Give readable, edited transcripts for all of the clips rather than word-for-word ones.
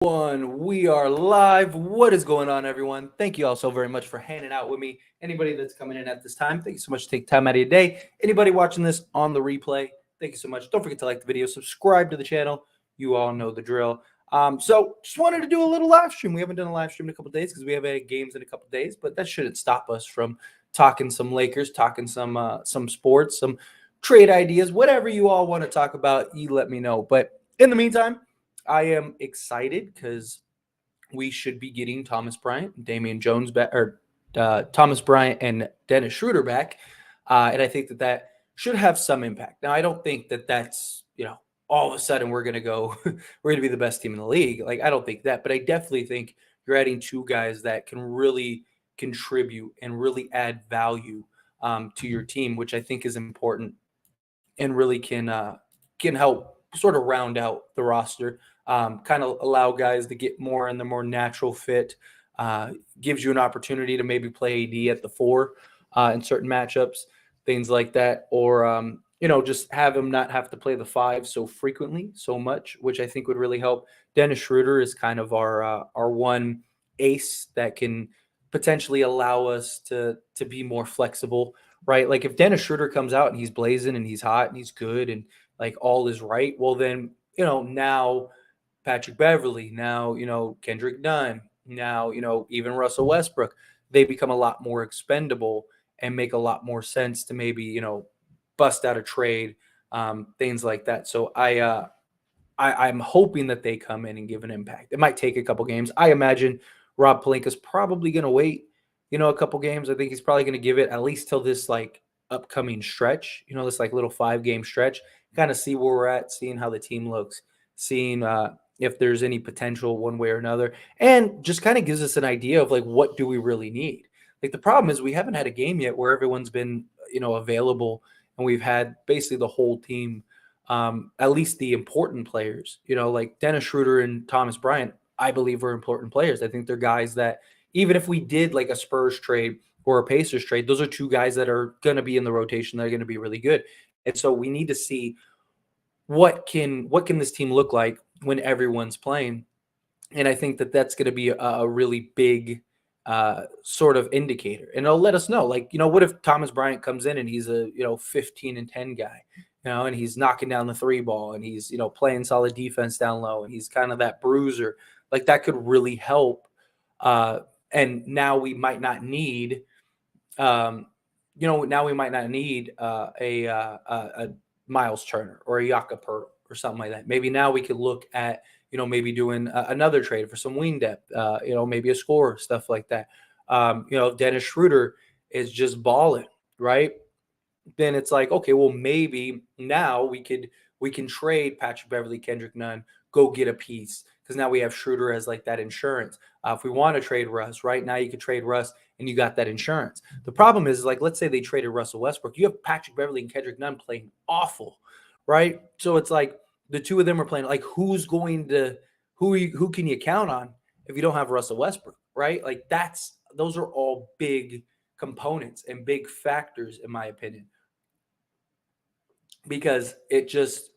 We are live. What is going on, everyone? Thank you all so very much for hanging out with me. Anybody that's coming in at this time, thank you so much for taking time out of your day. Anybody watching this on the replay, thank you so much. Don't forget to like the video, subscribe to the channel. You all know the drill. So just wanted to do a little live stream. We haven't done a live stream in a couple days because we have games in a couple days, but that shouldn't stop us from talking some Lakers, talking some sports, some trade ideas, whatever you all want to talk about. You let me know. But in the meantime, I am excited because we should be getting Thomas Bryant, Damian Jones back, or Thomas Bryant and Dennis Schroder back, and I think that should have some impact. Now, I don't think that that's all of a sudden we're gonna go, we're gonna be the best team in the league. Like I don't think that, but I definitely think you're adding two guys that can really contribute and really add value to your team, which I think is important and really can help sort of round out the roster, kind of allow guys to get more in the more natural fit. Uh, Gives you an opportunity to maybe play AD at the four in certain matchups, things like that, or just have him not have to play the five so frequently, so much, which I think would really help. Dennis Schroeder is kind of our one ace that can potentially allow us to be more flexible, right? Like if Dennis Schroeder comes out and he's blazing and he's hot and he's good and like all is right, well then now Patrick Beverly, now Kendrick Nunn, now even Russell Westbrook, they become a lot more expendable and make a lot more sense to maybe bust out a trade, things like that. So I'm hoping that they come in and give an impact. It might take a couple games. I imagine Rob Pelinka's probably going to wait, a couple games. I think he's probably going to give it at least till this like upcoming stretch, this like little 5 game stretch, kind of see where we're at, seeing how the team looks, seeing if there's any potential one way or another, and just kind of gives us an idea of like what do we really need. Like the problem is we haven't had a game yet where everyone's been available, and we've had basically the whole team, at least the important players, like Dennis Schroeder and Thomas Bryant, I believe are important players. I think they're guys that even if we did like a Spurs trade or a Pacers trade, those are two guys that are going to be in the rotation that are going to be really good. And so we need to see what can this team look like when everyone's playing. And I think that that's going to be a really big sort of indicator, and it'll let us know, like, what if Thomas Bryant comes in and he's a 15 and 10 guy, and he's knocking down the three ball and he's playing solid defense down low and he's kind of that bruiser, like that could really help. And now we might not need, now we might not need a Miles Turner or a Jakob Poeltl or something like that. Maybe now we could look at maybe doing another trade for some wing depth, maybe a scorer, stuff like that. Dennis Schroeder is just balling, right? Then it's like, okay, well, maybe now we can trade Patrick Beverly, Kendrick Nunn, go get a piece, because now we have Schroeder as like that insurance. If we want to trade Russ, right now you could trade Russ and you got that insurance. The problem is, like, let's say they traded Russell Westbrook, you have Patrick Beverly and Kendrick Nunn playing awful, right? So it's like the two of them are playing. Like, who's going to who can you count on if you don't have Russell Westbrook, right? Like those are all big components and big factors in my opinion, because it just,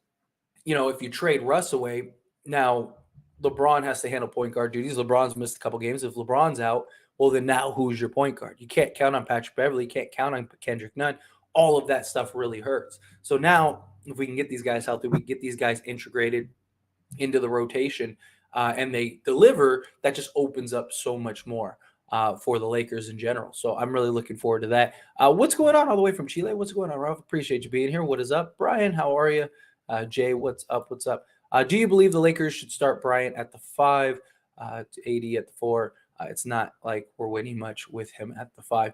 if you trade Russ away, now LeBron has to handle point guard duties. LeBron's missed a couple games. If LeBron's out, well, then now who's your point guard? You can't count on Patrick Beverly. You can't count on Kendrick Nunn. All of that stuff really hurts. So now, if we can get these guys healthy, we get these guys integrated into the rotation, and they deliver, that just opens up so much more for the Lakers in general. So I'm really looking forward to that. What's going on all the way from Chile? What's going on, Ralph? Appreciate you being here. What is up? Brian, how are you? Jay, what's up? What's up? Do you believe the Lakers should start Bryant at the 5, to AD at the 4? It's not like we're winning much with him at the 5.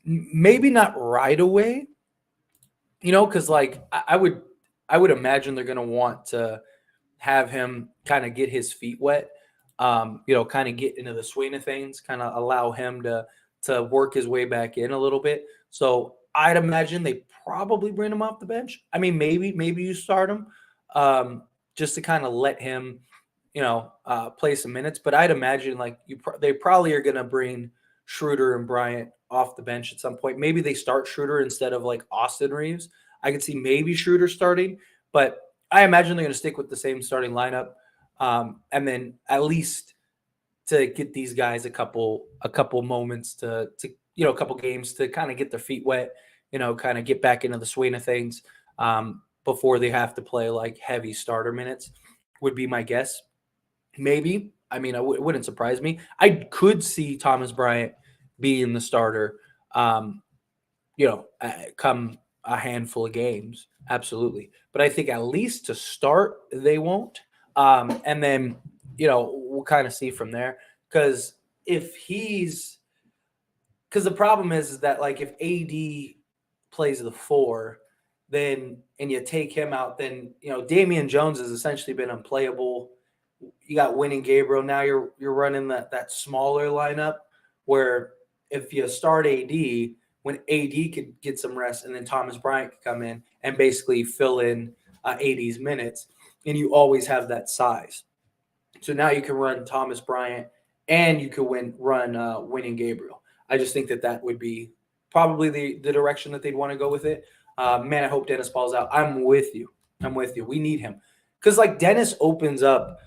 Maybe not right away, because like I would imagine they're going to want to have him kind of get his feet wet, kind of get into the swing of things, kind of allow him to work his way back in a little bit. So I'd imagine they probably bring him off the bench. I mean, maybe you start him, just to kind of let him, play some minutes. But I'd imagine like they probably are going to bring Schroeder and Bryant off the bench at some point. Maybe they start Schroeder instead of like Austin Reeves. I could see maybe Schroeder starting, but I imagine they're going to stick with the same starting lineup. And then at least to get these guys a couple moments to a couple games to kind of get their feet wet, kind of get back into the swing of things before they have to play like heavy starter minutes would be my guess. Maybe. I mean, it wouldn't surprise me. I could see Thomas Bryant being the starter, come a handful of games. Absolutely. But I think at least to start, they won't. And then, we'll kind of see from there. Because if he's, because the problem is that, like, if AD plays the four, then, and you take him out, then, Damian Jones has essentially been unplayable. You got Winning Gabriel. Now you're running that smaller lineup where if you start AD, when AD could get some rest, and then Thomas Bryant could come in and basically fill in AD's minutes, and you always have that size. So now you can run Thomas Bryant and you could run Winning Gabriel. I just think that would be probably the direction that they'd want to go with it. Man, I hope Dennis falls out. I'm with you. We need him because like Dennis opens up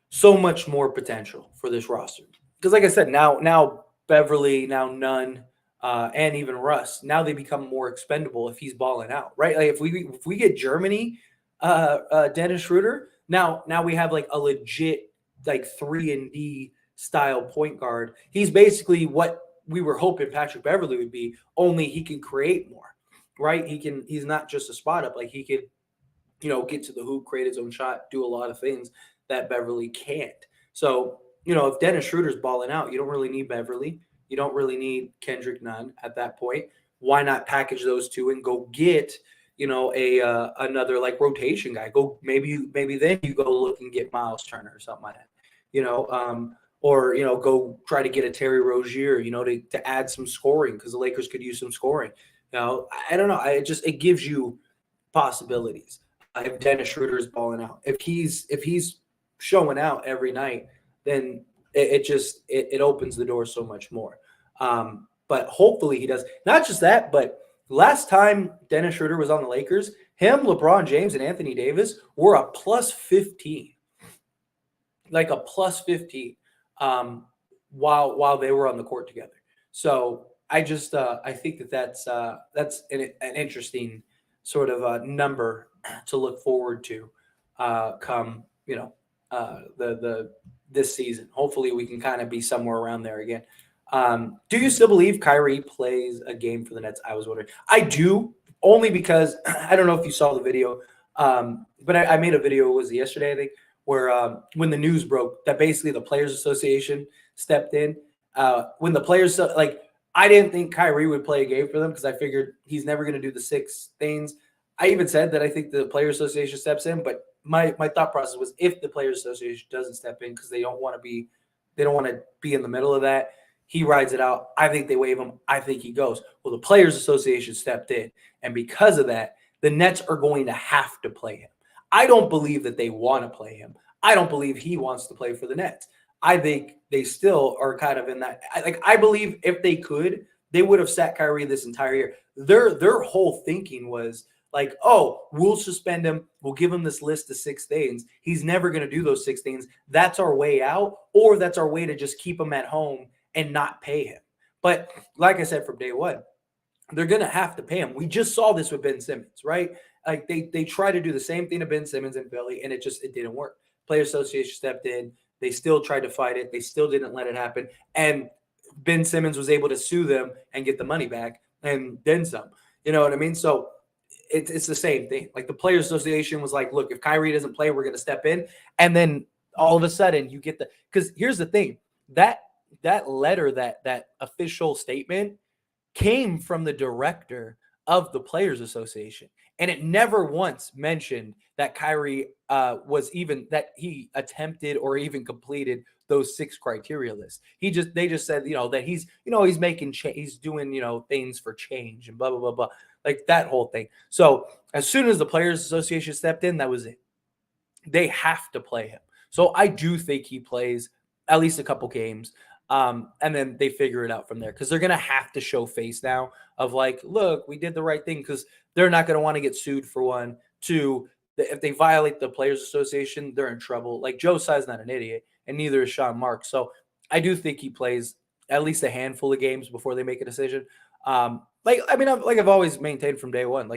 so much more potential for this roster. Because like I said, now Beverly, now Nunn, and even Russ, now they become more expendable if he's balling out, right? Like if we get Germany, Dennis Schroder, now we have like a legit like 3-and-D style point guard. He's basically what we were hoping Patrick Beverly would be, only he can create more, right? He's not just a spot up, like he could get to the hoop, create his own shot, do a lot of things that Beverly can't. So, if Dennis Schroeder's balling out, you don't really need Beverly. You don't really need Kendrick Nunn at that point. Why not package those two and go get, another like rotation guy? Go maybe then you go look and get Miles Turner or something like that. Or go try to get a Terry Rozier, to add some scoring because the Lakers could use some scoring. I don't know. It gives you possibilities. If Dennis Schroeder is balling out, if he's showing out every night, then it opens the door so much more. But hopefully he does. Not just that, but last time Dennis Schroeder was on the Lakers, him, LeBron James, and Anthony Davis were a plus 15, like a plus 15, while they were on the court together. So I think that's an interesting sort of number to look forward to come this season. Hopefully we can kind of be somewhere around there again. Do you still believe Kyrie plays a game for the Nets? I was wondering. I do, only because I don't know if you saw the video, but I made a video, was it yesterday, I think, where when the news broke that basically the Players Association stepped in. When the players, I didn't think Kyrie would play a game for them because I figured he's never going to do the 6 things. I even said that I think the Players Association steps in, but my thought process was if the Players Association doesn't step in because they don't want to be in the middle of that, he rides it out. I think they waive him. I think he goes. Well, the Players Association stepped in, and because of that, the Nets are going to have to play him. I don't believe that they want to play him. I don't believe he wants to play for the Nets. I think they still are kind of in that. I believe if they could, they would have sat Kyrie this entire year. Their whole thinking was like, oh, we'll suspend him. We'll give him this list of 6 things. He's never going to do those 6 things. That's our way out, or that's our way to just keep him at home and not pay him. But like I said from day one, they're going to have to pay him. We just saw this with Ben Simmons, right? Like they try to do the same thing to Ben Simmons in Philly, and it didn't work. Player Association stepped in. They still tried to fight it. They still didn't let it happen. And Ben Simmons was able to sue them and get the money back and then some. You know what I mean? So it's the same thing. Like the Players Association was like, look, if Kyrie doesn't play, we're going to step in. And then all of a sudden you get because here's the thing, that letter, that official statement came from the director of the Players Association. And it never once mentioned that Kyrie that he attempted or even completed those 6 criteria lists. They just said, that he's making he's doing, things for change and blah, blah, blah, blah, like that whole thing. So as soon as the Players Association stepped in, that was it. They have to play him. So I do think he plays at least a couple games. And then they figure it out from there because they're going to have to show face now of like, look, we did the right thing, because they're not going to want to get sued for 1. 2, if they violate the Players Association, they're in trouble. Like Joe Tsai's not an idiot, and neither is Sean Marks. So I do think he plays at least a handful of games before they make a decision. I've always maintained from day one,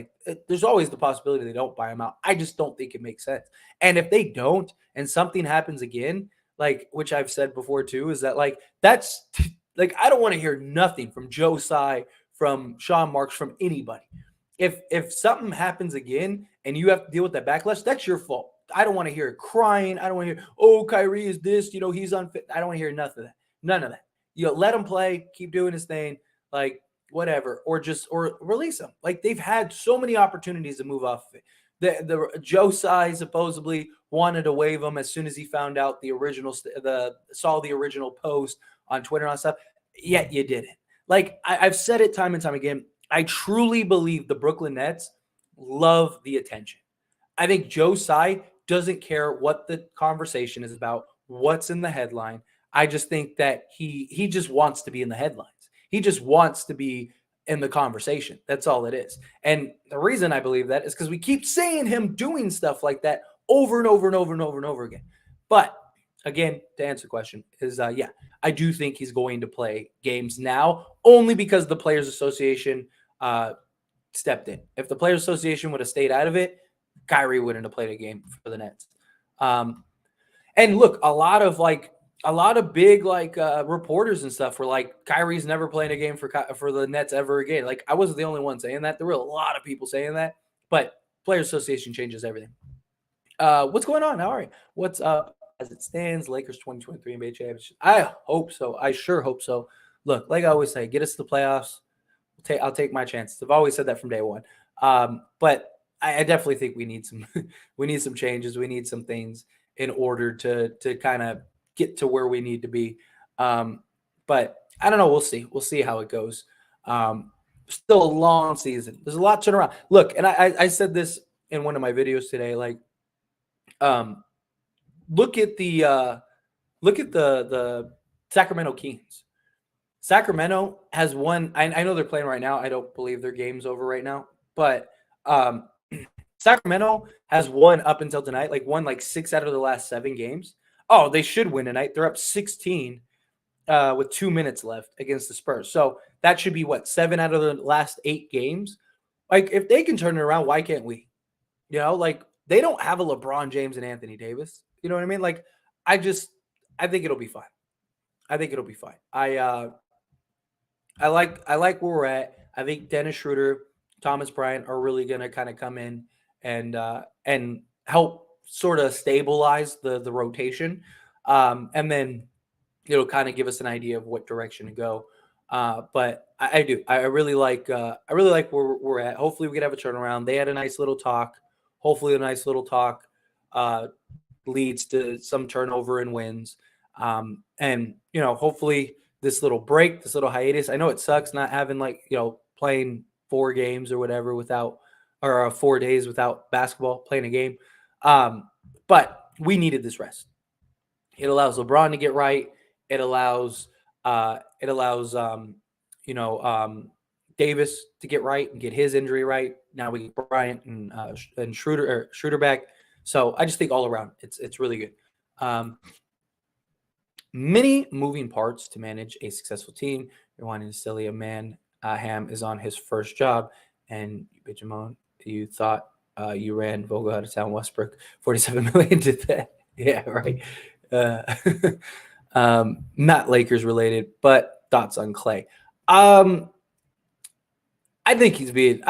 there's always the possibility they don't buy him out. I just don't think it makes sense. And if they don't, and something happens again, which I've said before too, is that that's I don't want to hear nothing from Joe Tsai, from Sean Marks, from anybody. If something happens again and you have to deal with that backlash, that's your fault. I don't want to hear crying. I don't want to hear, oh, Kyrie is this, he's unfit. I don't want to hear nothing of that. None of that. Let him play, keep doing his thing, whatever, or release him. They've had so many opportunities to move off of it. The Joe Tsai supposedly wanted to waive him as soon as he found out saw the original post on Twitter and stuff. Yet you didn't. I've said it time and time again. I truly believe the Brooklyn Nets love the attention. I think Joe Tsai doesn't care what the conversation is about, what's in the headline. I just think that he just wants to be in the headlines. He just wants to be in the conversation. That's all it is. And the reason I believe that is because we keep seeing him doing stuff like that over and over and over and over and over again. But again, to answer the question is, I do think he's going to play games now, only because the Players Association stepped in. If the Players Association would have stayed out of it, Kyrie wouldn't have played a game for the Nets. And look, a lot of big reporters and stuff were like, Kyrie's never playing a game for the Nets ever again. I wasn't the only one saying that. There were a lot of people saying that, but Players Association changes everything. What's going on? How are you? What's up as it stands? Lakers 2023 NBA championship. I hope so. I sure hope so. Look, like I always say, get us to the playoffs. I'll take my chances. I've always said that from day one. But I definitely think we need some changes. We need some things in order to kind of get to where we need to be. But I don't know. We'll see. We'll see how it goes. Still a long season. There's a lot to turn around. Look, and I said this in one of my videos today. Look at the Sacramento Kings. Sacramento has won. I know they're playing right now. I don't believe their game's over right now. But Sacramento has won up until tonight. Won 6 out of the last 7 games. Oh, they should win tonight. They're up 16 with 2 minutes left against the Spurs. So that should be 7 out of the last 8 games. If they can turn it around, why can't we? They don't have a LeBron James and Anthony Davis. You know what I mean? I think it'll be fine. I think it'll be fine. I like where we're at. I think Dennis Schroder, Thomas Bryant are really going to kind of come in and help sort of stabilize the rotation. And then it'll kind of give us an idea of what direction to go. But I do. I really like where we're at. Hopefully we can have a turnaround. They had a nice little talk. Hopefully a nice little talk leads to some turnover and wins. And hopefully this little break, this little hiatus. I know it sucks not having playing 4 games or whatever or 4 days without basketball, playing a game. But we needed this rest. It allows LeBron to get right. It allows Davis to get right and get his injury right. Now we get Bryant and Schroder back. So I just think all around it's really good. Many moving parts to manage a successful team. You're wanting to silly a man. Ham is on his first job, and you thought you ran Vogel out of town. Westbrook, $47 million did that. Yeah, right. Not Lakers related, but thoughts on Clay. I think he's being.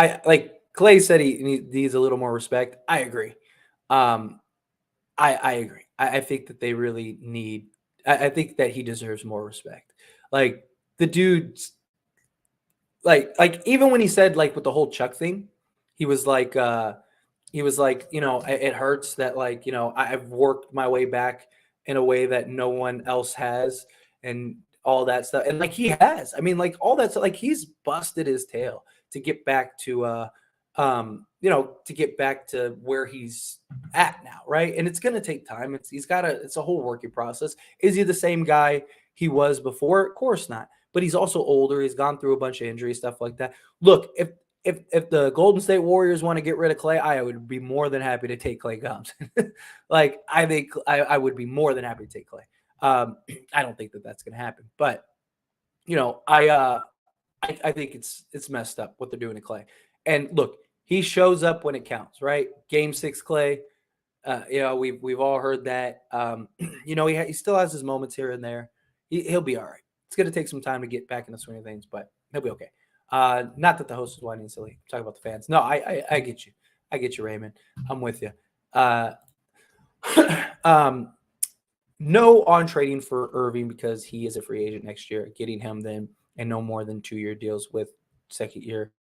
Clay said he needs a little more respect. I agree. I agree. I think that they really need. I think that he deserves more respect. The dude's even when he said with the whole Chuck thing, he was like, it hurts that I've worked my way back in a way that no one else has, and all that stuff. And he has. I mean, all that stuff. He's busted his tail to get back to to get back to where he's at now, right? And it's gonna take time. It's a whole working process. Is he the same guy he was before? Of course not. But he's also older. He's gone through a bunch of injuries, stuff like that. Look, if the Golden State Warriors want to get rid of Clay, I would be more than happy to take Clay Thompson. Like I think I would be more than happy to take Clay. I don't think that that's going to happen, but I think it's messed up what they're doing to Clay. And look, he shows up when it counts, right? Game 6 Clay. We've all heard that. He still has his moments here and there. He'll be all right. It's going to take some time to get back in the swing of things, but he'll be okay. Not that the host is whining silly. Talk about the fans. No, I get you. I get you, Raymond. I'm with you. No on trading for Irving because he is a free agent next year. Getting him then and no more than 2-year deals with second-year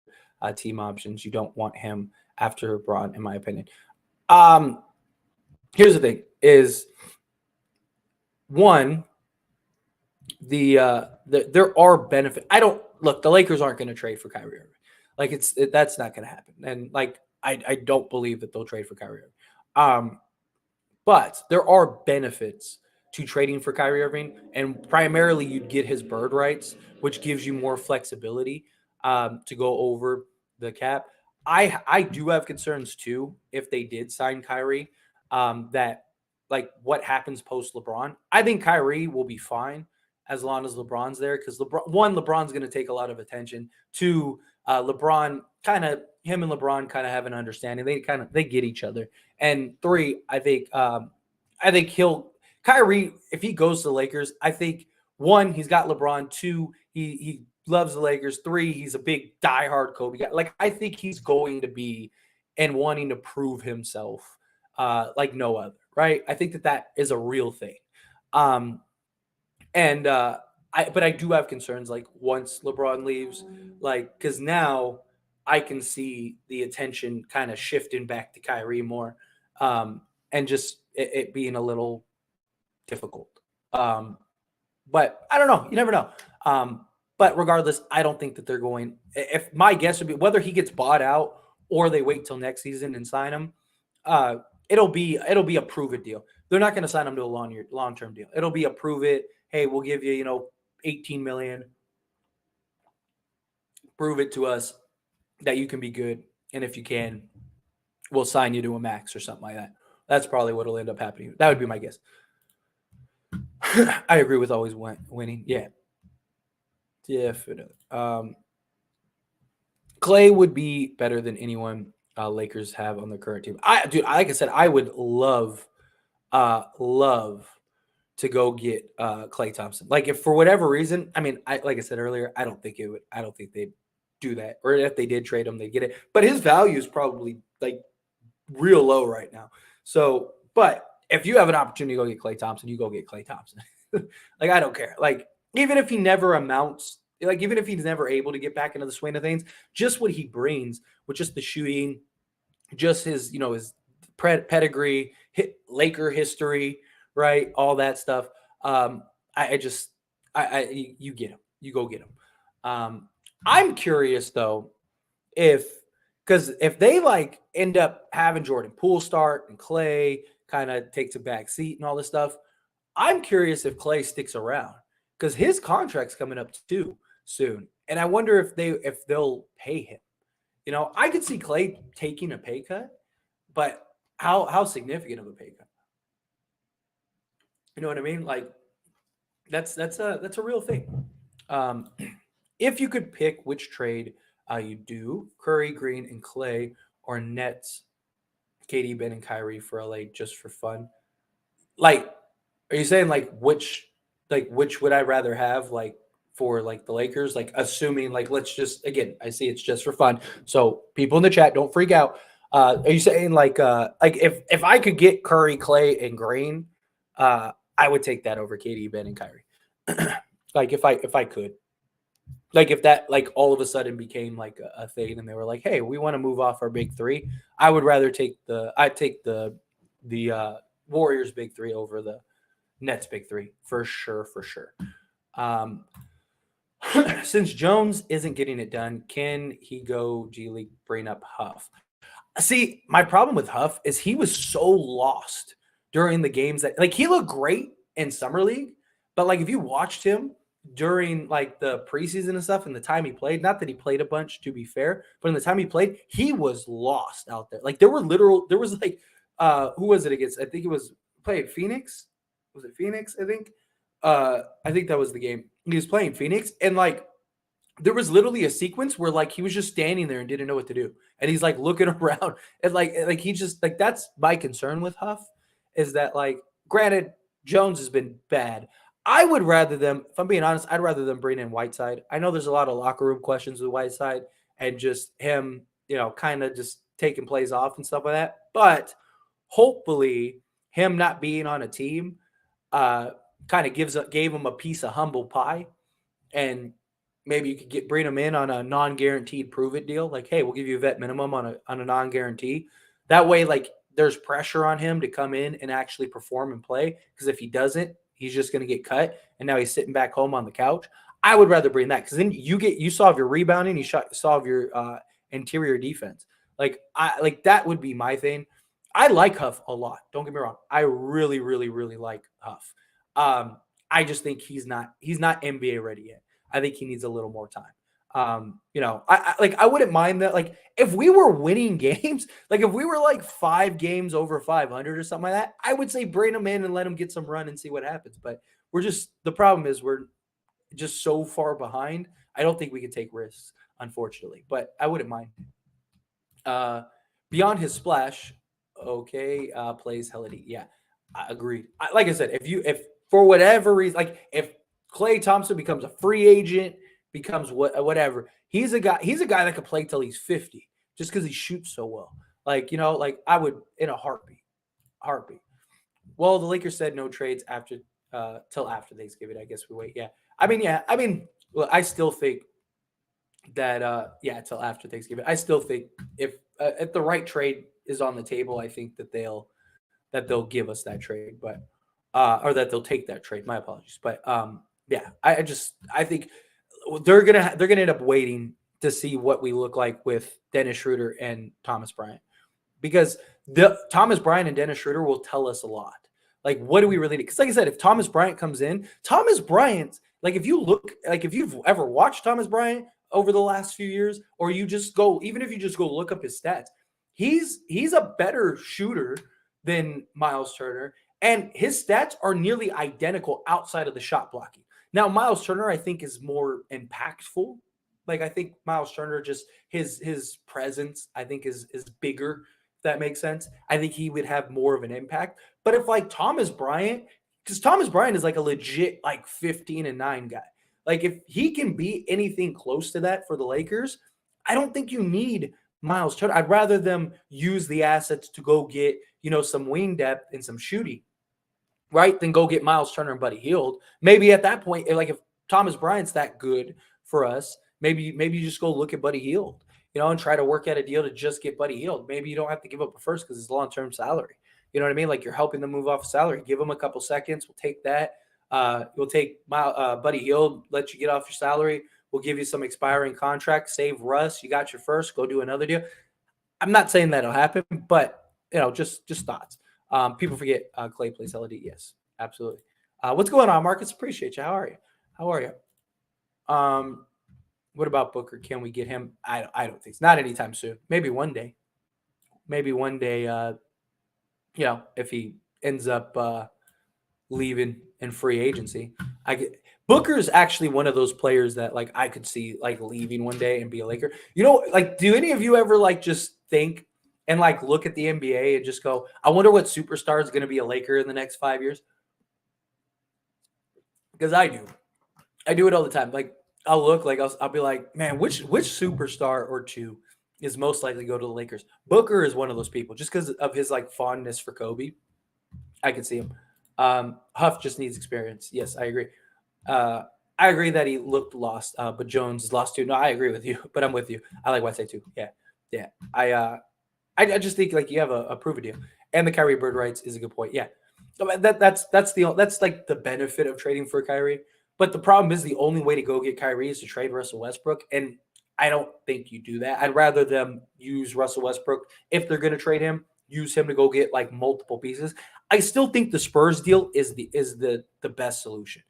team options. You don't want him after LeBron, in my opinion. Here's the thing: is one there are benefits. The Lakers aren't going to trade for Kyrie Irving. Like that's not going to happen. And like I don't believe that they'll trade for Kyrie Irving. But there are benefits to trading for Kyrie Irving, and primarily you'd get his bird rights, which gives you more flexibility to go over the cap. I do have concerns too if they did sign Kyrie, that like what happens post LeBron. I think Kyrie will be fine as long as LeBron's there because LeBron's going to take a lot of attention. Two, him and LeBron kind of have an understanding. They get each other. And three, I think Kyrie, if he goes to the Lakers, I think one, he's got LeBron. Two, he loves the Lakers. Three, he's a big diehard Kobe guy. Like I think he's going to be and wanting to prove himself like no other, right? I think that is a real thing. But I do have concerns like once LeBron leaves, like because now I can see the attention kind of shifting back to Kyrie more, and just it being a little difficult. But I don't know. You never know. But regardless, I don't think that they're going. If my guess would be whether he gets bought out or they wait till next season and sign him, it'll be a prove it deal. They're not going to sign him to a long-term deal. It'll be a prove it. Hey, we'll give you, $18 million. Prove it to us that you can be good. And if you can, we'll sign you to a max or something like that. That's probably what will end up happening. That would be my guess. I agree with always winning. Yeah. Definitely. Clay would be better than anyone Lakers have on their current team. Like I said, I would love to go get Klay Thompson. Like if for whatever reason, I mean, like I said earlier, I don't think they'd do that. Or if they did trade him, they'd get it. But his value is probably like real low right now. So, but if you have an opportunity to go get Klay Thompson, you go get Klay Thompson. Like I don't care. Like even if he never amounts, like even if he's never able to get back into the swing of things, just what he brings with just the shooting, just his, his pedigree, Laker history, right? All that stuff. You get him. You go get him. I'm curious though, because if they like end up having Jordan Poole start and Clay kind of takes a back seat and all this stuff, I'm curious if Clay sticks around because his contract's coming up too soon, and I wonder if they'll pay him. I could see Clay taking a pay cut, but how significant of a pay cut? You know what I mean? Like that's a real thing. If you could pick which trade you do, Curry, Green, and Clay, or Nets, KD, Ben, and Kyrie for LA just for fun. Like, are you saying like which would I rather have like for like the Lakers? Like assuming like let's just again, I see it's just for fun. So people in the chat, don't freak out. Are you saying like if I could get Curry, Clay, and Green, I would take that over KD, Ben, and Kyrie. Like if I could. Like if that like all of a sudden became like a thing and they were like, hey, we want to move off our big three, I would rather take the Warriors big three over the Nets big three for sure. Since Jones isn't getting it done, can he go G League, bring up Huff? See, my problem with Huff is he was so lost during the games that like he looked great in Summer League, but like if you watched him during like the preseason and stuff and the time he played, not that he played a bunch to be fair, but in the time he played, he was lost out there. Like there was like who was it against? I think it was played Phoenix. Was it Phoenix? I think that was the game. He was playing Phoenix and like there was literally a sequence where like he was just standing there and didn't know what to do. And he's like looking around and like he just like that's my concern with Huff is that like granted Jones has been bad. I would rather them, if I'm being honest, I'd rather them bring in Whiteside. I know there's a lot of locker room questions with Whiteside and just him, kind of just taking plays off and stuff like that. But hopefully him not being on a team uh kind of gave him a piece of humble pie and maybe you could bring him in on a non-guaranteed prove it deal. Like, hey, we'll give you a vet minimum on a non-guarantee. That way, like, there's pressure on him to come in and actually perform and play. Because if he doesn't, he's just going to get cut. And now he's sitting back home on the couch. I would rather bring that because then you solve your rebounding, solve your interior defense. Like that would be my thing. I like Huff a lot. Don't get me wrong. I really, really, really like Huff. I just think he's not NBA ready yet. I think he needs a little more time. I wouldn't mind that. Like, if we were winning games, like if we were like 5 games over 500 or something like that, I would say bring him in and let him get some run and see what happens. But the problem is we're just so far behind. I don't think we can take risks, unfortunately. But I wouldn't mind. Beyond his splash, okay, plays hella deep. Yeah, I agreed. Like I said, if for whatever reason, like if Klay Thompson becomes a free agent, becomes whatever. He's a guy that could play till he's 50 just because he shoots so well. Like I would in a heartbeat. Well, the Lakers said no trades after till after Thanksgiving. I guess we wait. Yeah. Well, I still think that till after Thanksgiving. I still think if the right trade is on the table, I think that they'll give us that trade, but or that they'll take that trade. My apologies. But yeah, I think they're gonna end up waiting to see what we look like with Dennis Schroder and Thomas Bryant, because the Thomas Bryant and Dennis Schroder will tell us a lot. Like, what do we really need? Because, like I said, if Thomas Bryant comes in, Thomas Bryant, like if you've ever watched Thomas Bryant over the last few years, or even if you just go look up his stats, he's a better shooter than Miles Turner, and his stats are nearly identical outside of the shot blocking. Now, Miles Turner, I think, is more impactful. Like, I think Miles Turner, just his presence, I think, is bigger, if that makes sense. I think he would have more of an impact. But if, like, Thomas Bryant, because Thomas Bryant is, like, a legit, like, 15-9 guy. Like, if he can be anything close to that for the Lakers, I don't think you need Miles Turner. I'd rather them use the assets to go get, some wing depth and some shooting, right? Then go get Miles Turner and Buddy Hield. Maybe at that point, like if Thomas Bryant's that good for us, maybe you just go look at Buddy Hield, and try to work out a deal to just get Buddy Hield. Maybe you don't have to give up a first because it's long-term salary. You know what I mean? Like you're helping them move off salary. Give them a couple seconds. We'll take that. We'll take Buddy Hield, let you get off your salary. We'll give you some expiring contract. Save Russ. You got your first. Go do another deal. I'm not saying that'll happen, but just thoughts. People forget Clay plays LD. Yes, absolutely. What's going on, Marcus? Appreciate you. How are you? What about Booker? Can we get him? I don't think it's not anytime soon. Maybe one day. If he ends up leaving in free agency, Booker is actually one of those players that like I could see like leaving one day and be a Laker. Like, do any of you ever like just think and like look at the NBA and just go, I wonder what superstar is going to be a Laker in the next 5 years? Because I do it all the time. Like I'll look, like I'll be like, man, which superstar or two is most likely to go to the Lakers? Booker is one of those people just because of his like fondness for Kobe. I can see him. Huff just needs experience. Yes, I agree. I agree that he looked lost, but Jones is lost too. No, I agree with you, but I'm with you. I like Whiteside too. Yeah. I just think like you have a prove it deal, and the Kyrie Bird rights is a good point. Yeah, that's like the benefit of trading for Kyrie. But the problem is the only way to go get Kyrie is to trade Russell Westbrook, and I don't think you do that. I'd rather them use Russell Westbrook if they're going to trade him. Use him to go get like multiple pieces. I still think the Spurs deal is the best solution.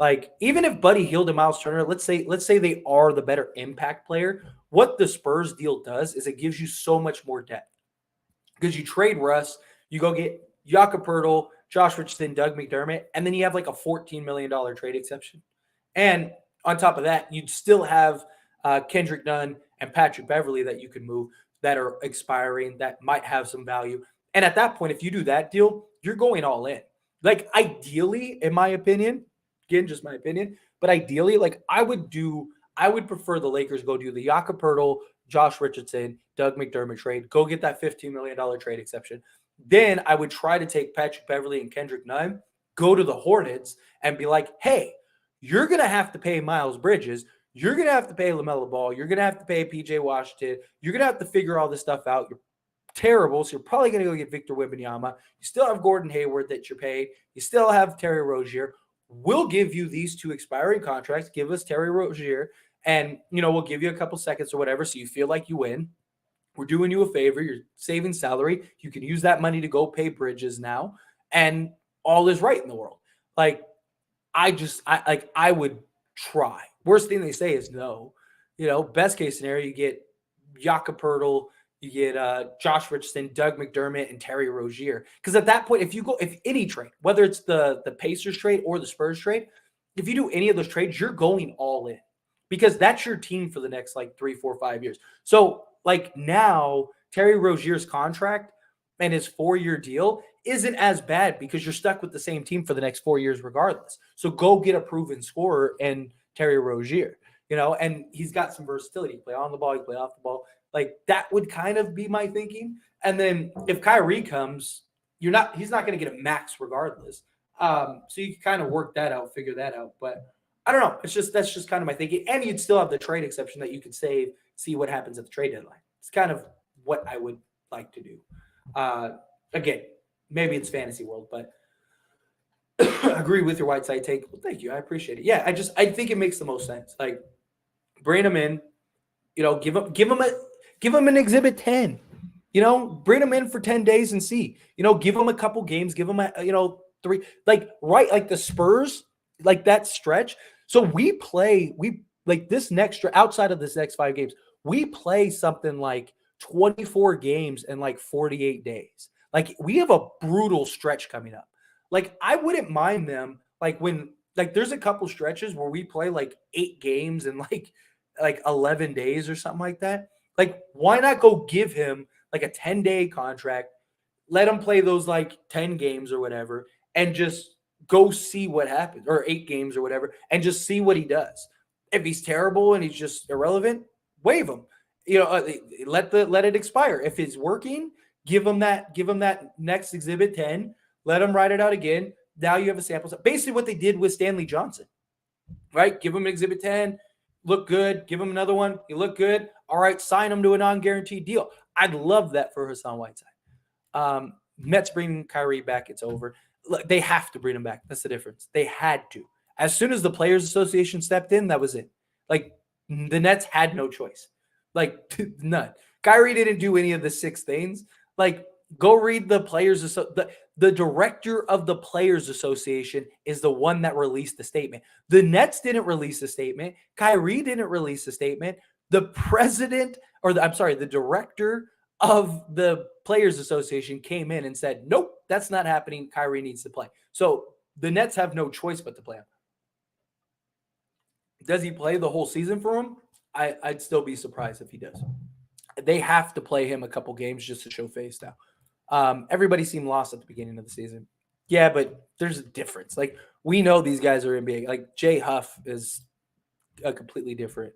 Like, even if Buddy Hield and Miles Turner, let's say they are the better impact player, what the Spurs deal does is it gives you so much more depth. Because you trade Russ, you go get Jakob Poeltl, Josh Richardson, Doug McDermott, and then you have like a $14 million trade exception. And on top of that, you'd still have Kendrick Nunn and Patrick Beverley that you could move that are expiring that might have some value. And at that point, if you do that deal, you're going all in. Like, ideally, in my opinion, again, just my opinion, but ideally, like, I would prefer the Lakers go do the Jakob Poeltl, Josh Richardson, Doug McDermott trade, go get that $15 million trade exception. Then I would try to take Patrick Beverley and Kendrick Nunn, go to the Hornets and be like, hey, you're going to have to pay Miles Bridges. You're going to have to pay LaMelo Ball. You're going to have to pay PJ Washington. You're going to have to figure all this stuff out. You're terrible, so you're probably going to go get Victor Wembanyama. You still have Gordon Hayward that you're paid. You still have Terry Rozier. We'll give you these 2 expiring contracts. Give us Terry Rozier, and, we'll give you a couple seconds or whatever so you feel like you win. We're doing you a favor. You're saving salary. You can use that money to go pay Bridges now, and all is right in the world. Like, I would try. Worst thing they say is no. Best case scenario, you get Jakob Poeltl, you get Josh Richardson, Doug McDermott, and Terry Rozier. Because at that point, if any trade, whether it's the Pacers trade or the Spurs trade, if you do any of those trades, you're going all in because that's your team for the next 3, 4, 5 years. So now Terry Rozier's contract and his 4-year deal isn't as bad because you're stuck with the same team for the next 4 years regardless. So go get a proven scorer and Terry Rozier, and he's got some versatility. Play on the ball, you play off the ball. That would kind of be my thinking. And then if Kyrie comes, he's not going to get a max regardless. So you can kind of work that out, figure that out. But I don't know. That's just kind of my thinking. And you'd still have the trade exception that you could save, see what happens at the trade deadline. It's kind of what I would like to do. Again, maybe it's fantasy world, but I agree with your Whiteside take. Well, thank you. I appreciate it. Yeah, I think it makes the most sense. Bring them in, give them an exhibit 10, bring them in for 10 days and see, give them a couple games, give them 3, the Spurs, that stretch. So we this next, outside of this next 5 games, we play something like 24 games in 48 days. We have a brutal stretch coming up. I wouldn't mind them. When there's a couple stretches where we play 8 games in 11 days or something like that. Why not go give him a 10-day contract, let him play those 10 games or whatever, and just go see what happens, or 8 games or whatever, and just see what he does. If he's terrible and he's just irrelevant, waive him. Let it expire. If it's working, give him that next exhibit 10, let him write it out again. Now you have a sample set. Basically what they did with Stanley Johnson, right? Give him an exhibit 10, look good. Give him another one. You look good. All right, sign him to a non-guaranteed deal. I'd love that for Hassan Whiteside. Mets bringing Kyrie back. It's over. Look, they have to bring him back. That's the difference. They had to. As soon as the Players Association stepped in, that was it. The Nets had no choice. None. Kyrie didn't do any of the 6 things. Go read the Players. The director of the Players Association is the one that released the statement. The Nets didn't release a statement. Kyrie didn't release a statement. The president, the director of the Players Association came in and said, nope, that's not happening. Kyrie needs to play. So the Nets have no choice but to play him. Does he play the whole season for him? I'd still be surprised if he does. They have to play him a couple games just to show face now. Everybody seemed lost at the beginning of the season. Yeah, but there's a difference. We know these guys are NBA. Jay Huff is a completely different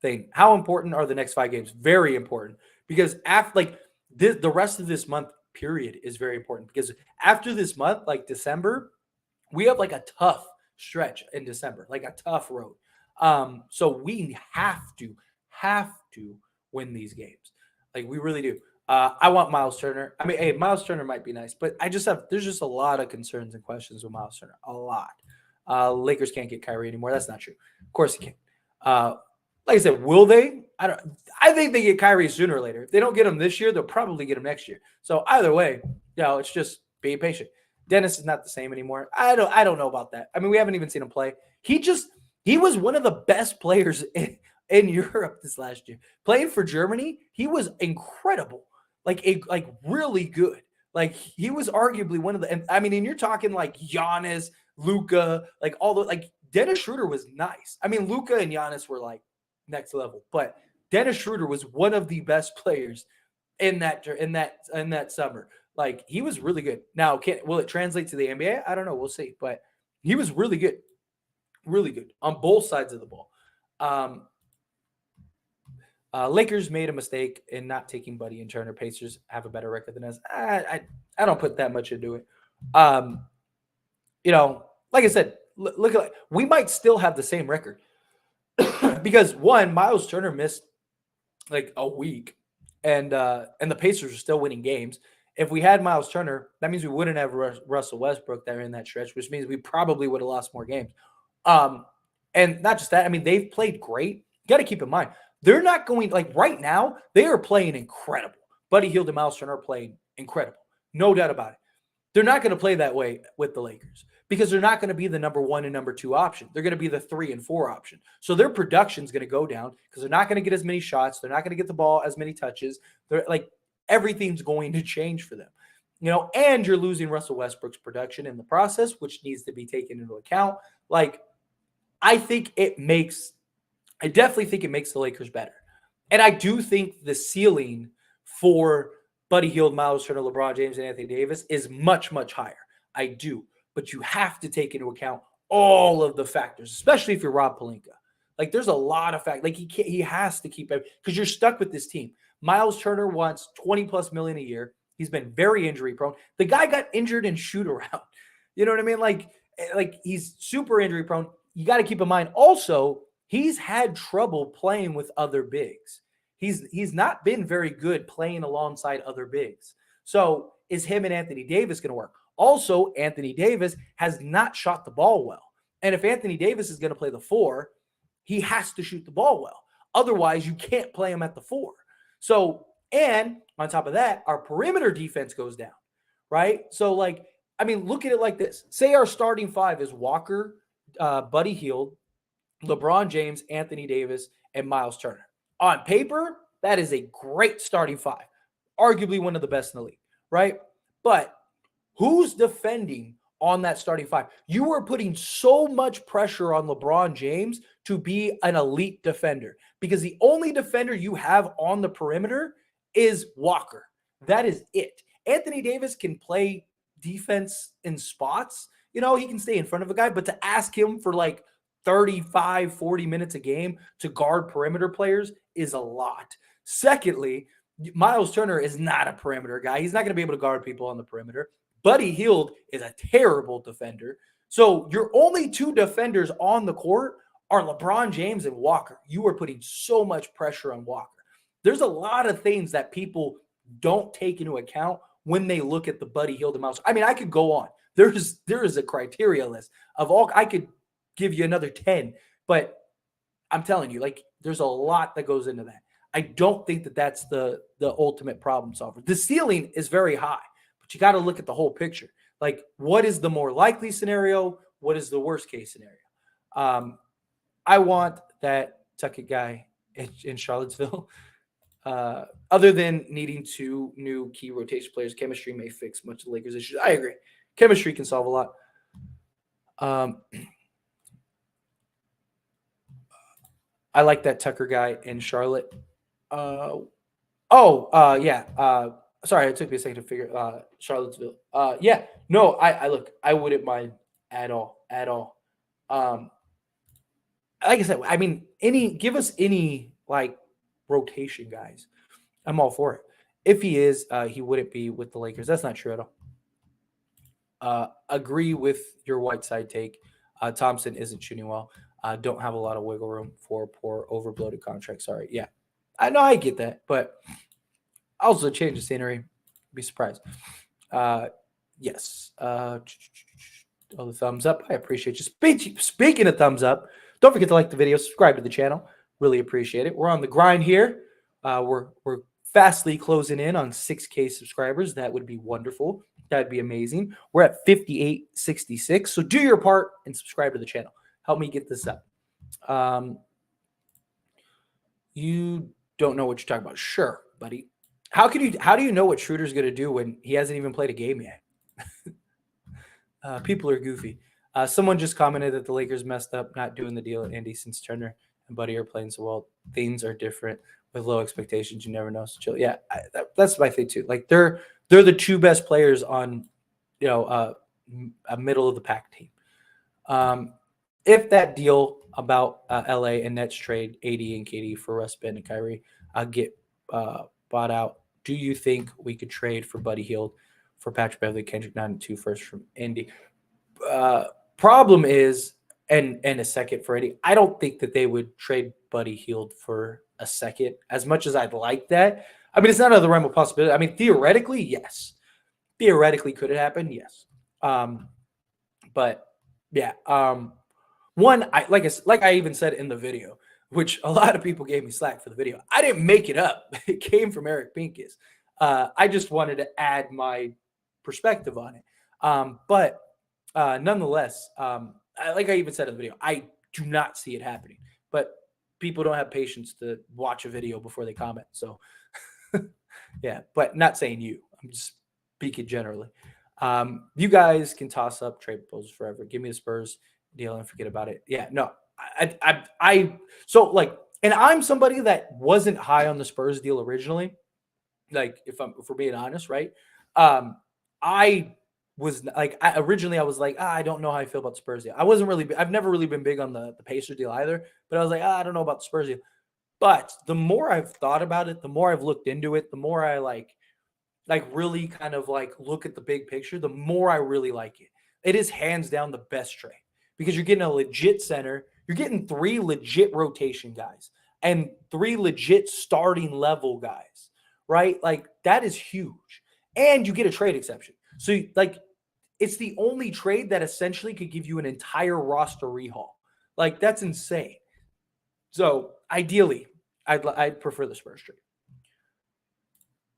thing. How important are the next 5 games? Very important, because after the rest of this month period is very important, because after this month, December, we have a tough stretch in December, a tough road. So we have to win these games. We really do. I want Miles Turner. Hey, Miles Turner might be nice, but there's just a lot of concerns and questions with Miles Turner. A lot. Lakers can't get Kyrie anymore. That's not true. Of course he can. Like I said, will they? I think they get Kyrie sooner or later. If they don't get him this year, they'll probably get him next year. So either way, it's just be patient. Dennis is not the same anymore. I don't know about that. I mean, we haven't even seen him play. He was one of the best players in Europe this last year. Playing for Germany, he was incredible. Like really good. Like he was arguably one of the. And, I mean, and you're talking like Giannis, Luka, like all the like Dennis Schroder was nice. I mean, Luka and Giannis were like next level, but Dennis Schroder was one of the best players in that summer. Like he was really good. Now, will it translate to the NBA? I don't know. We'll see. But he was really good on both sides of the ball. Lakers made a mistake in not taking Buddy and Turner. Pacers have a better record than us. I don't put that much into it. Like I said, look at we might still have the same record because Miles Turner missed like a week, and the Pacers are still winning games. If we had Miles Turner, that means we wouldn't have Russell Westbrook there in that stretch, which means we probably would have lost more games. And not just that, I mean, they've played great. You got to keep in mind, they're not going like right now, they are playing incredible. Buddy Hield and Miles Turner are playing incredible. No doubt about it. They're not going to play that way with the Lakers because they're not going to be the number 1 and number 2 option. They're going to be the 3 and 4 option. So their production is going to go down because they're not going to get as many shots. They're not going to get the ball as many touches. They're like everything's going to change for them. And you're losing Russell Westbrook's production in the process, which needs to be taken into account. Like, I definitely think it makes the Lakers better. And I do think the ceiling for Buddy Hield, Miles Turner, LeBron James, and Anthony Davis is much, much higher. I do. But you have to take into account all of the factors, especially if you're Rob Pelinka. Like, there's a lot of factors. Like, he has to keep it because you're stuck with this team. Miles Turner wants $20+ million a year. He's been very injury prone. The guy got injured in shoot around. You know what I mean? Like he's super injury prone. You got to keep in mind also, he's had trouble playing with other bigs. He's not been very good playing alongside other bigs. So is him and Anthony Davis going to work? Also, Anthony Davis has not shot the ball well. And if Anthony Davis is going to play the 4, he has to shoot the ball well. Otherwise, you can't play him at the 4. So, and on top of that, our perimeter defense goes down, right? So, like, I mean, look at it like this. Say our starting 5 is Walker, Buddy Hield, LeBron James, Anthony Davis, and Miles Turner. On paper, that is a great starting 5. Arguably one of the best in the league, right? But who's defending on that starting 5? You are putting so much pressure on LeBron James to be an elite defender because the only defender you have on the perimeter is Walker. That is it. Anthony Davis can play defense in spots. He can stay in front of a guy, but to ask him for like 35, 40 minutes a game to guard perimeter players is a lot. Secondly, Miles Turner is not a perimeter guy. He's not going to be able to guard people on the perimeter. Buddy Hield is a terrible defender. So your only 2 defenders on the court are LeBron James and Walker. You are putting so much pressure on Walker. There's a lot of things that people don't take into account when they look at the Buddy Hield and Miles. I mean, I could go on. There is a criteria list of all. I could give you another 10, but I'm telling you, like, there's a lot that goes into that. I don't think that that's the ultimate problem solver. The ceiling is very high, but you got to look at the whole picture. Like, what is the more likely scenario? What is the worst case scenario? I want that Tuckett guy in Charlottesville. Other than needing 2 new key rotation players, chemistry may fix much of the Lakers' issues. I agree. Chemistry can solve a lot. I like that Tucker guy in Charlotte. Yeah. Sorry, it took me a second to figure Charlottesville. Yeah. No, I wouldn't mind at all. Like I said, I mean, give us any like rotation guys. I'm all for it. If he is, he wouldn't be with the Lakers. That's not true at all. Agree with your Whiteside take. Thompson isn't shooting well. Don't have a lot of wiggle room for poor overbloated contract. Sorry. Yeah. I know I get that, but also change the scenery. Be surprised. Yes. All the thumbs up. I appreciate you. Speaking of thumbs up, don't forget to like the video, subscribe to the channel. Really appreciate it. We're on the grind here. We're fastly closing in on 6K subscribers. That would be wonderful. That'd be amazing. We're at 5866. So do your part and subscribe to the channel. Help me get this up. You don't know what you're talking about. Sure, buddy. How do you know what Schroeder's going to do when he hasn't even played a game yet? People are goofy. Someone just commented that the Lakers messed up not doing the deal at Indy since Turner and Buddy are playing so well. Things are different with low expectations. You never know. So chill. Yeah, that's my thing too. Like they're the two best players on, a middle of the pack team. If that deal about LA and Nets trade AD and KD for Russ, Ben, and Kyrie get bought out, do you think we could trade for Buddy Hield for Patrick Beverley, Kendrick Nunn, and 2 firsts from Indy? Problem is, and a second for Eddie, I don't think that they would trade Buddy Hield for a second, as much as I'd like that. I mean, it's not out of the realm of possibility. I mean, theoretically, yes. Theoretically, could it happen? Yes. But yeah. One, like I even said in the video, which a lot of people gave me slack for the video. I didn't make it up. It came from Eric Pincus. I just wanted to add my perspective on it. But nonetheless, like I even said in the video, I do not see it happening. But people don't have patience to watch a video before they comment. So, yeah, but not saying you. I'm just speaking generally. You guys can toss up trade proposals forever. Give me the Spurs deal and forget about it. Yeah, no, so like, and I'm somebody that wasn't high on the Spurs deal originally. Like, if we're being honest, right? I was like, originally I was like, I don't know how I feel about the Spurs deal. I've never really been big on the Pacers deal either, but I was like, I don't know about the Spurs deal. But the more I've thought about it, the more I've looked into it, the more I like really kind of like look at the big picture, the more I really like it. It is hands down the best trade because you're getting a legit center. You're getting 3 legit rotation guys and 3 legit starting level guys, right? Like that is huge. And you get a trade exception. So like it's the only trade that essentially could give you an entire roster rehaul. Like that's insane. So ideally, I'd prefer the Spurs trade.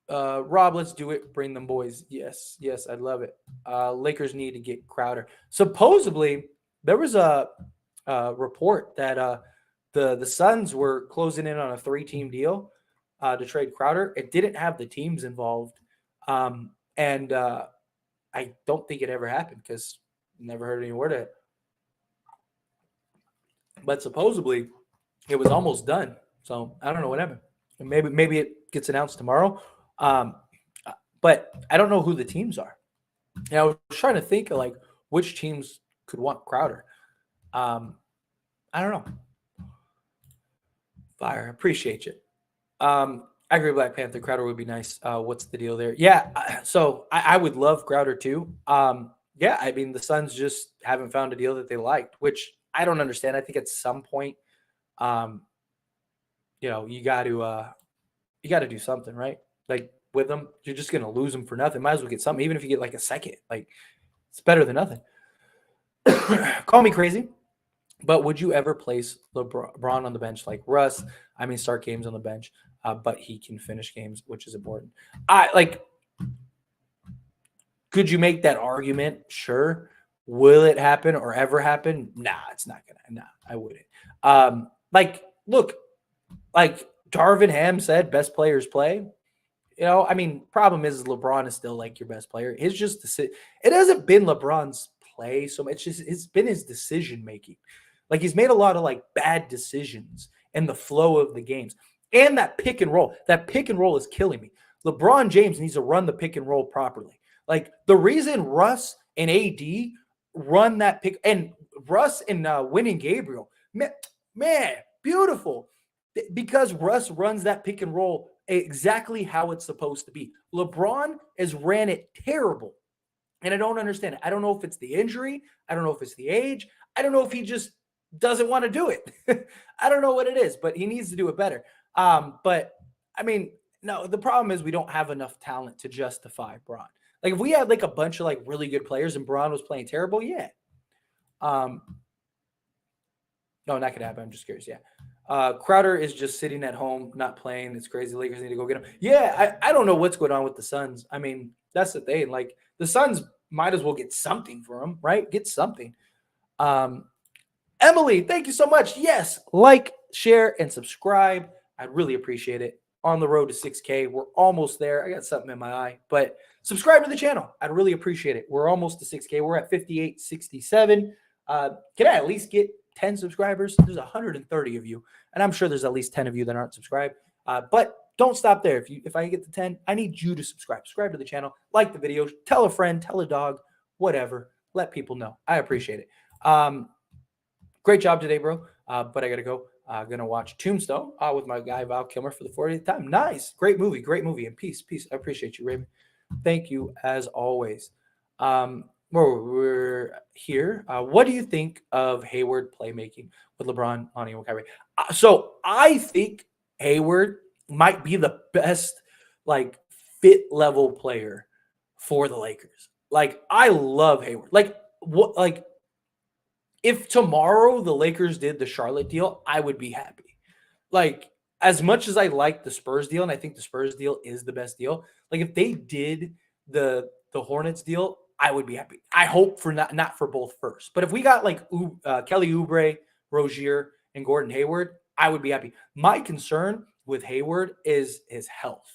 Rob, let's do it. Bring them boys. Yes, I'd love it. Lakers need to get Crowder. Supposedly, there was a report that the Suns were closing in on a 3-team deal to trade Crowder. It didn't have the teams involved, and I don't think it ever happened because never heard any word of it. But supposedly, it was almost done. So I don't know what happened. Maybe it gets announced tomorrow. But I don't know who the teams are. And I was trying to think of like which teams could want Crowder. I don't know. Fire, appreciate you. I agree. Black Panther Crowder would be nice. What's the deal there? Yeah, so I would love Crowder too. Yeah, I mean the Suns just haven't found a deal that they liked, which I don't understand. I think at some point, you got to do something, right? Like with them, you're just gonna lose them for nothing. Might as well get something, even if you get like a second. Like it's better than nothing. Call me crazy, but would you ever place LeBron on the bench like Russ? I mean, start games on the bench, but he can finish games, which is important. Could you make that argument? Sure. Will it happen or ever happen? Nah, it's not gonna. Nah, I wouldn't. Look, like Darvin Ham said, best players play. I mean, problem is LeBron is still like your best player. It's just it hasn't been LeBron's play so much. It's been his decision making. Like he's made a lot of like bad decisions in the flow of the games. And that pick and roll. That pick and roll is killing me. LeBron James needs to run the pick and roll properly. Like the reason Russ and AD run that pick and Russ and winning Gabriel, man, beautiful. Because Russ runs that pick and roll exactly how it's supposed to be. LeBron has ran it terrible. And I don't understand it. I don't know if it's the injury. I don't know if it's the age. I don't know if he just doesn't want to do it. I don't know what it is, but he needs to do it better. But I mean, no, the problem is we don't have enough talent to justify Bron. Like if we had like a bunch of like really good players and Bron was playing terrible, yeah. No, not gonna happen. I'm just curious. Yeah. Crowder is just sitting at home, not playing. It's crazy. Lakers need to go get him. Yeah, I don't know what's going on with the Suns. I mean, that's the thing. Like the Suns might as well get something for him, right? Get something. Emily, thank you so much. Yes, like, share, and subscribe. I'd really appreciate it. On the road to 6K. We're almost there. I got something in my eye, but subscribe to the channel. I'd really appreciate it. We're almost to 6K. We're at 5867. Can I at least get 10 subscribers? There's 130 of you, and I'm sure there's at least 10 of you that aren't subscribed. But don't stop there. If I get to 10, I need you to subscribe. Subscribe to the channel, like the video, tell a friend, tell a dog, whatever. Let people know. I appreciate it. Great job today, bro. But I got to go. I'm going to watch Tombstone with my guy, Val Kilmer, for the 40th time. Nice. Great movie. Great movie. And peace. I appreciate you, Raymond. Thank you, as always. We're here. What do you think of Hayward playmaking with LeBron, Lonnie, and Kyrie? So I think Hayward might be the best, like, fit level player for the Lakers. Like, I love Hayward. If tomorrow the Lakers did the Charlotte deal, I would be happy. Like, as much as I like the Spurs deal, and I think the Spurs deal is the best deal, like, if they did the Hornets deal, I would be happy. I hope for not for both first. But if we got like Kelly Oubre, Rozier, and Gordon Hayward, I would be happy. My concern with Hayward is his health.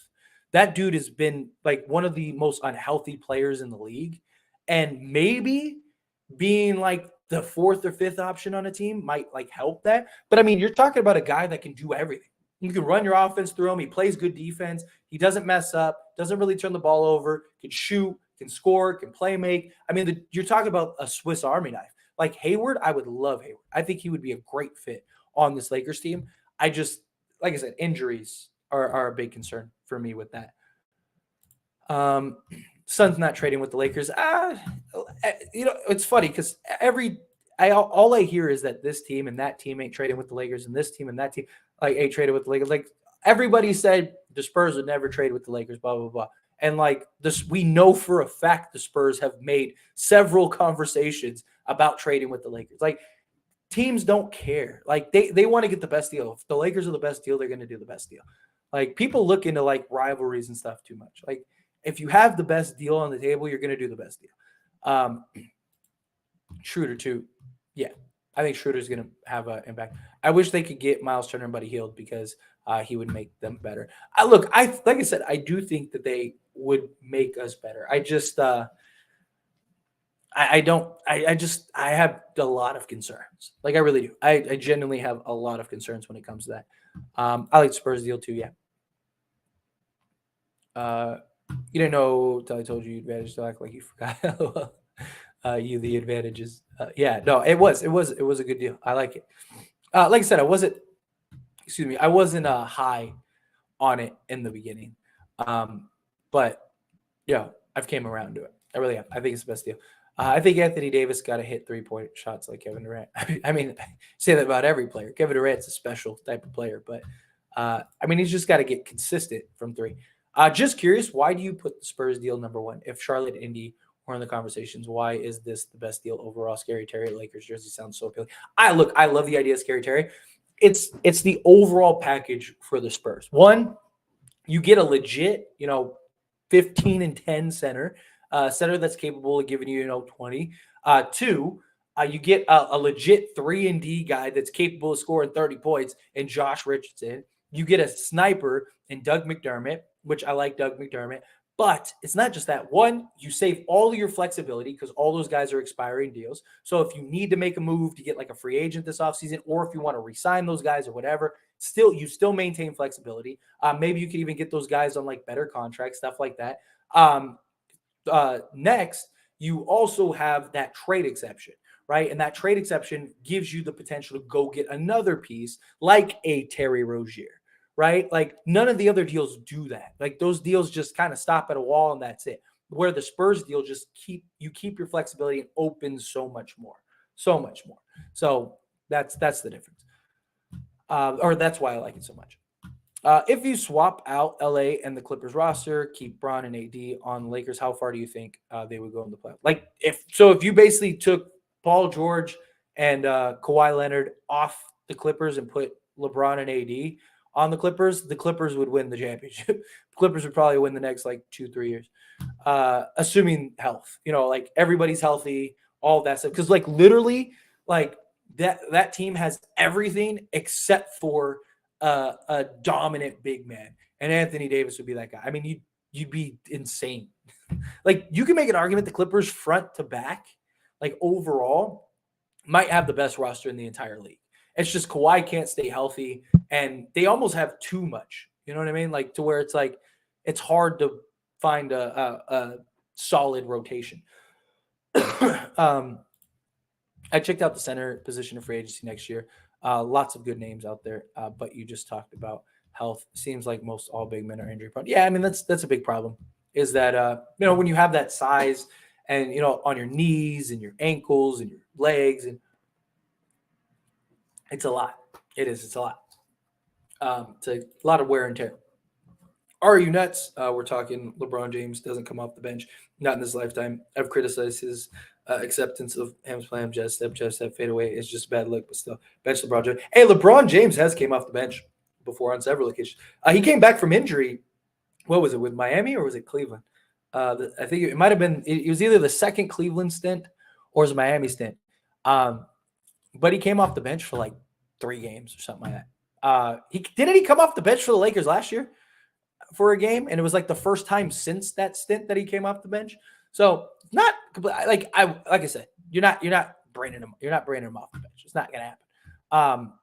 That dude has been like one of the most unhealthy players in the league. And maybe being like the fourth or fifth option on a team might like help that. But I mean, you're talking about a guy that can do everything. You can run your offense through him. He plays good defense. He doesn't mess up, doesn't really turn the ball over, can shoot, can score, can play make. I mean, you're talking about a Swiss Army knife. Like Hayward, I would love Hayward. I think he would be a great fit on this Lakers team. I just, like I said, injuries are a big concern for me with that. Suns not trading with the Lakers. It's funny because all I hear is that this team and that team ain't trading with the Lakers, and this team and that team like ain't traded with the Lakers. Like everybody said, the Spurs would never trade with the Lakers. Blah blah blah. And like this, we know for a fact the Spurs have made several conversations about trading with the Lakers. Like teams don't care. Like they want to get the best deal. If the Lakers are the best deal, they're going to do the best deal. Like people look into like rivalries and stuff too much. Like if you have the best deal on the table, you're going to do the best deal. Schroder too. Yeah, I think Schroeder's going to have an impact. I wish they could get Miles Turner and Buddy Hield because he would make them better. Like I said, I do think that they would make us better. I just I have a lot of concerns. Like I really do. I genuinely have a lot of concerns when it comes to that. I like Spurs deal too. Yeah. You didn't know until I told you advantage to act like you forgot. You the advantages. Yeah, no, it was a good deal. I like it. Like I said, I wasn't high on it in the beginning. But yeah, I've came around to it. I really have. I think it's the best deal. I think Anthony Davis got to hit 3-point shots like Kevin Durant. I mean, I say that about every player. Kevin Durant's a special type of player, but I mean, he's just got to get consistent from three. Just curious, why do you put the Spurs deal number one? If Charlotte, Indy were in the conversations, why is this the best deal overall? Scary Terry Lakers jersey sounds so appealing. I love the idea of Scary Terry. It's the overall package for the Spurs. One, you get a legit, 15 and 10 center that's capable of giving you, 20. Two, you get a legit 3-and-D guy that's capable of scoring 30 points in Josh Richardson. You get a sniper in Doug McDermott, which I like Doug McDermott. But it's not just that. One, you save all of your flexibility because all those guys are expiring deals. So if you need to make a move to get like a free agent this offseason, or if you want to re-sign those guys or whatever, you still maintain flexibility. Maybe you can even get those guys on like better contracts, stuff like that. Next, you also have that trade exception, right? And that trade exception gives you the potential to go get another piece like a Terry Rozier. Right? Like none of the other deals do that. Like those deals just kind of stop at a wall and that's it. Where the Spurs deal just keep your flexibility and opens so much more. So that's the difference. Or that's why I like it so much. If you swap out LA and the Clippers roster, keep Bron and AD on the Lakers, how far do you think they would go in the playoffs? Like if you basically took Paul George and Kawhi Leonard off the Clippers and put LeBron and AD on the Clippers would win the championship. Clippers would probably win the next like 2-3 years. assuming health. Like everybody's healthy, all that stuff. Because like literally, like that team has everything except for a dominant big man, and Anthony Davis would be that guy. I mean, you'd be insane. Like you can make an argument the Clippers front to back, like overall, might have the best roster in the entire league. It's just Kawhi can't stay healthy, and they almost have too much. You know what I mean? Like to where it's like it's hard to find a solid rotation. I checked out the center position of free agency next year. Lots of good names out there, but you just talked about health. Seems like most all big men are injury prone. Yeah, I mean that's a big problem. Is that when you have that size and on your knees and your ankles and your legs, and it's a lot. It is. It's a lot. It's a lot of wear and tear. Are you nuts? We're talking LeBron James doesn't come off the bench, not in his lifetime. I've criticized his acceptance of him playing jazz step, fade away. It's just a bad look, but still, bench LeBron James. Hey, LeBron James has came off the bench before on several occasions. He came back from injury. What was it, with Miami or was it Cleveland? I think it might have been. It was either the second Cleveland stint or his Miami stint. But he came off the bench for like 3 games or something like that. Didn't he come off the bench for the Lakers last year for a game? And it was like the first time since that stint that he came off the bench. So not like I said, you're not bringing him off the bench. It's not gonna happen.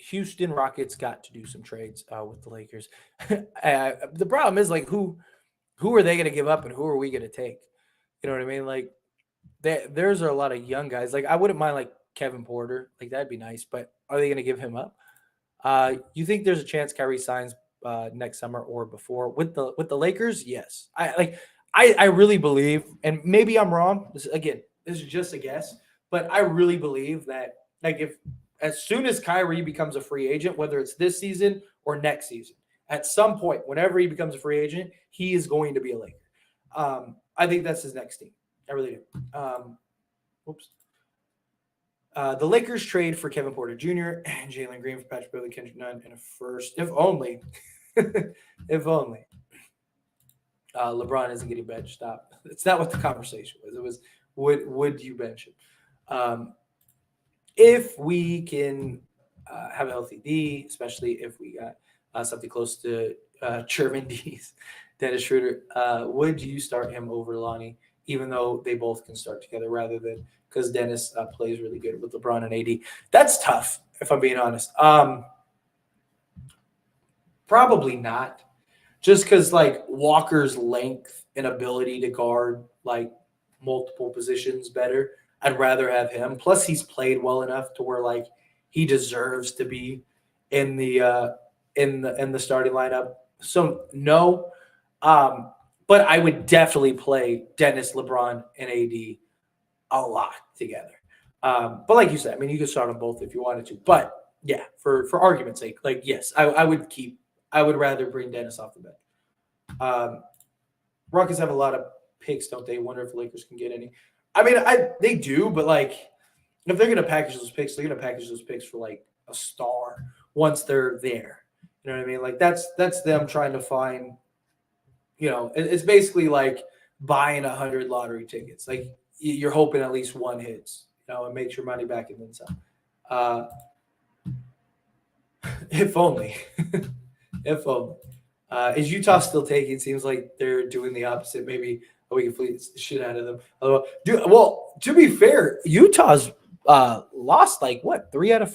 Houston Rockets got to do some trades with the Lakers. The problem is like who are they going to give up and who are we going to take? You know what I mean? Like there's a lot of young guys. Like I wouldn't mind like Kevin Porter. Like that'd be nice, but are they going to give him up? You think there's a chance Kyrie signs next summer or before with the Lakers? Yes. I really believe, and maybe I'm wrong. This is just a guess, but I really believe that like if as soon as Kyrie becomes a free agent, whether it's this season or next season, at some point, whenever he becomes a free agent, he is going to be a Laker. I think that's his next team. I really do. The Lakers trade for Kevin Porter Jr. and Jalen Green for Patrick Beverley, Kendrick Nunn, and a first. If only. If only. LeBron isn't getting benched. Stop. It's not what the conversation was. It was, would you bench him? If we can have a healthy D, especially if we got something close to German D's, Dennis Schroder, would you start him over Lonnie, even though they both can start together rather than because Dennis plays really good with LeBron and AD? That's tough, if I'm being honest. Probably not. Just because like Walker's length and ability to guard like multiple positions better, I'd rather have him. Plus, he's played well enough to where like he deserves to be in the starting lineup. So no, but I would definitely play Dennis, LeBron, and AD a lot together. But like you said, I mean, you could start them both if you wanted to. But yeah, for argument's sake, like yes, I would rather bring Dennis off the bench. Rockets have a lot of picks, don't they? Wonder if the Lakers can get any. I mean, they do, but like if they're gonna package those picks, they're gonna package those picks for like a star once they're there. You know what I mean? Like that's them trying to find. It's basically like buying 100 lottery tickets. Like you're hoping at least one hits. And makes your money back and then some. If only. If only. Is Utah still taking? Seems like they're doing the opposite. Maybe we can fleet the shit out of them. Well, to be fair, Utah's lost like what 3 out of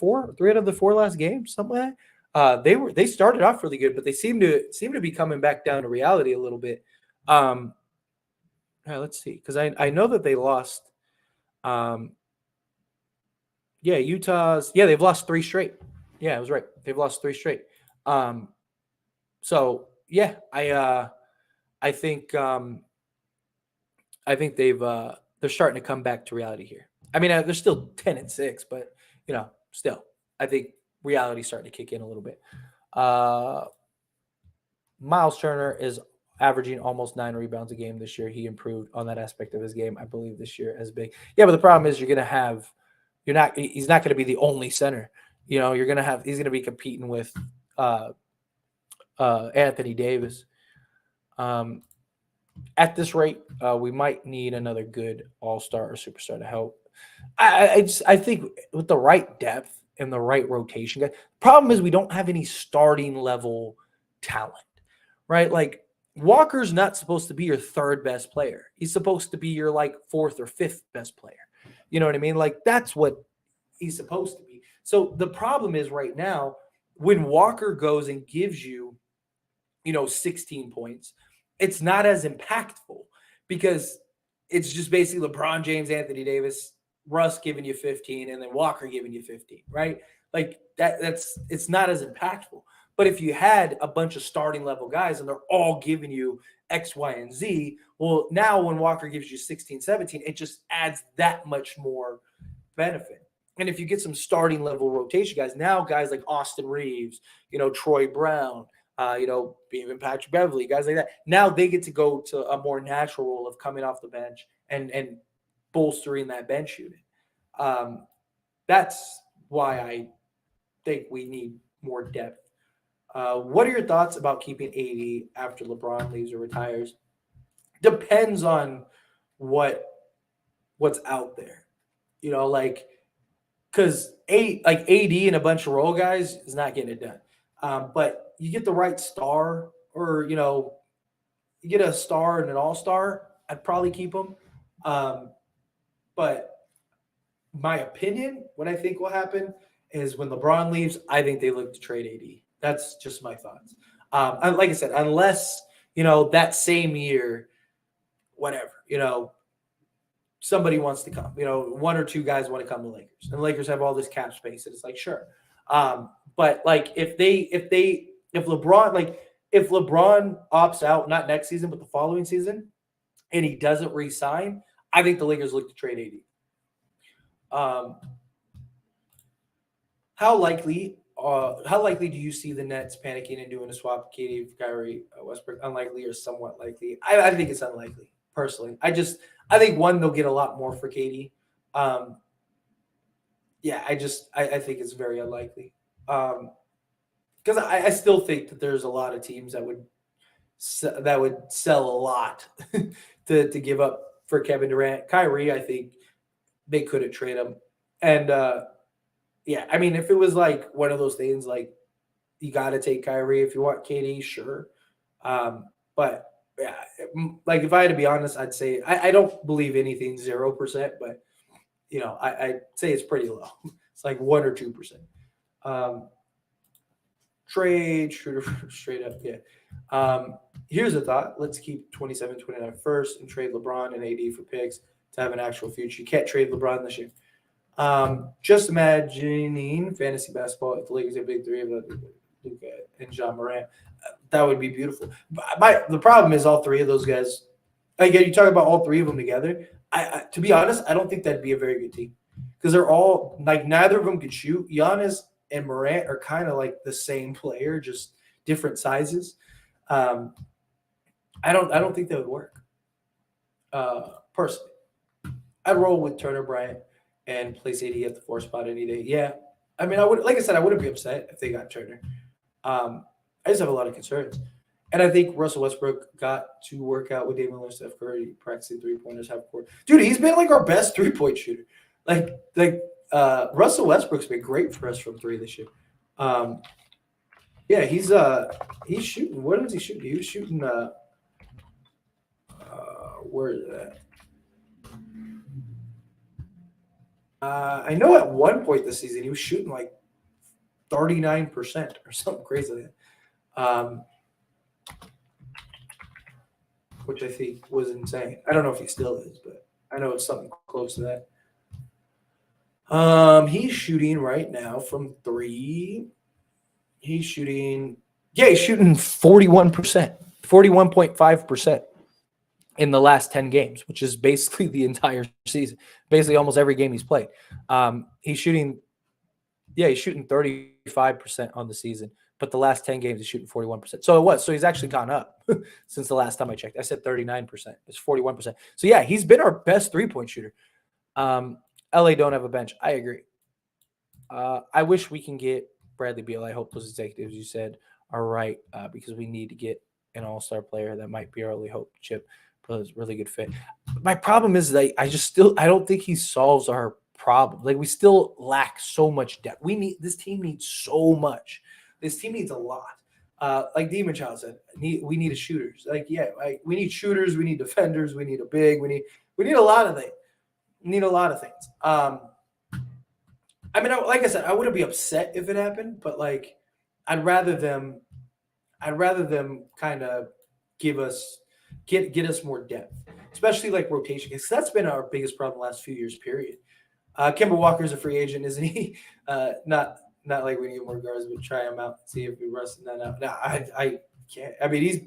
the 4 last games, something like that. They started off really good, but they seem to be coming back down to reality a little bit. All right, let's see, because I know that they lost. They've lost 3 straight. Yeah, I was right. They've lost 3 straight. So yeah, I think they're starting to come back to reality here. I mean, they're still 10-6, but still, I think reality's starting to kick in a little bit. Miles Turner is averaging almost 9 rebounds a game this year. He improved on that aspect of his game, I believe, this year as big. Yeah, but the problem is he's not going to be the only center. He's going to be competing with Anthony Davis. Um, at this rate, we might need another good all-star or superstar to help. I think with the right depth and the right rotation, problem is we don't have any starting level talent, right? Like Walker's not supposed to be your third best player. He's supposed to be your like fourth or fifth best player. You know what I mean? Like that's what he's supposed to be. So the problem is right now when Walker goes and gives you 16 points, it's not as impactful because it's just basically LeBron James, Anthony Davis, Russ giving you 15, and then Walker giving you 15, right? Like it's not as impactful. But if you had a bunch of starting level guys and they're all giving you X, Y, and Z, well, now when Walker gives you 16, 17, it just adds that much more benefit. And if you get some starting level rotation guys, now guys like Austin Reeves, Troy Brown, even Patrick Beverly, guys like that. Now they get to go to a more natural role of coming off the bench and bolstering that bench unit. That's why I think we need more depth. What are your thoughts about keeping AD after LeBron leaves or retires? Depends on what's out there. Because AD and a bunch of role guys is not getting it done. But you get the right star, or you get a star and an all-star, I'd probably keep them. But my opinion, what I think will happen is when LeBron leaves, I think they look to trade AD. That's just my thoughts. Like I said, unless that same year, whatever, somebody wants to come. One or two guys want to come to Lakers, and the Lakers have all this cap space, and it's like sure. But like if LeBron opts out, not next season but the following season, and he doesn't re-sign, I think the Lakers look to trade AD. How likely do you see the Nets panicking and doing a swap, KD for Kyrie Westbrook? Unlikely or somewhat likely? I think it's unlikely, personally. I think they'll get a lot more for KD. I think it's very unlikely. Because I still think that there's a lot of teams that would sell a lot to give up for Kevin Durant. Kyrie, I think they couldn't trade him. And if it was like one of those things, like you got to take Kyrie if you want KD, sure. But yeah, like if I had to be honest, I'd say I don't believe anything 0%, but I'd say it's pretty low. It's like 1 or 2%. Trade Schroder straight up, yeah. Here's a thought: let's keep 27, 29 first and trade LeBron and AD for picks to have an actual future. You can't trade LeBron this year. Just imagining fantasy basketball if the Lakers have big three of Luka and John Morant. That would be beautiful. The problem is all three of those guys. Again, you talk about all three of them together. I to be honest, I don't think that'd be a very good team because they're all like neither of them could shoot. Giannis and Morant are kind of like the same player, just different sizes. I don't think that would work. Personally, I'd roll with Turner, Bryant, and place AD at the 4 spot any day. Yeah, I mean, I wouldn't be upset if they got Turner. I just have a lot of concerns, and I think Russell Westbrook got to work out with Damian Lillard, Steph Curry, practicing 3-pointers, half court. Dude, he's been like our best 3-point shooter. Russell Westbrook's been great for us from 3 this year. He's shooting. What is he shooting? He was shooting. Where is that? I know at one point this season he was shooting like 39% or something crazy like that. Which I think was insane. I don't know if he still is, but I know it's something close to that. He's shooting right now from 3. He's shooting 41%, 41.5% in the last 10 games, which is basically the entire season. Basically almost every game he's played. He's shooting 35% on the season, but the last 10 games he's shooting 41%. So he's actually gone up since the last time I checked. I said 39%. It's 41%. So yeah, he's been our best 3-point shooter. LA don't have a bench. I agree. I wish we can get Bradley Beal. I hope those executives you said are right because we need to get an all-star player that might be our only hope. Chip, but it's a really good fit. My problem is that I don't think he solves our problem. Like we still lack so much depth. This team needs so much. This team needs a lot. Like Demon Child said, we need shooters. We need shooters. We need defenders. We need a big. We need a lot of things. We need a lot of things. I mean, like I said, I wouldn't be upset if it happened, but like, I'd rather them kind of get us more depth, especially like rotation, because that's been our biggest problem the last few years. Period. Kemba Walker's a free agent, isn't he? Not like we need more guards, but try him out, see if we rust that out. No, I can't. I mean, he's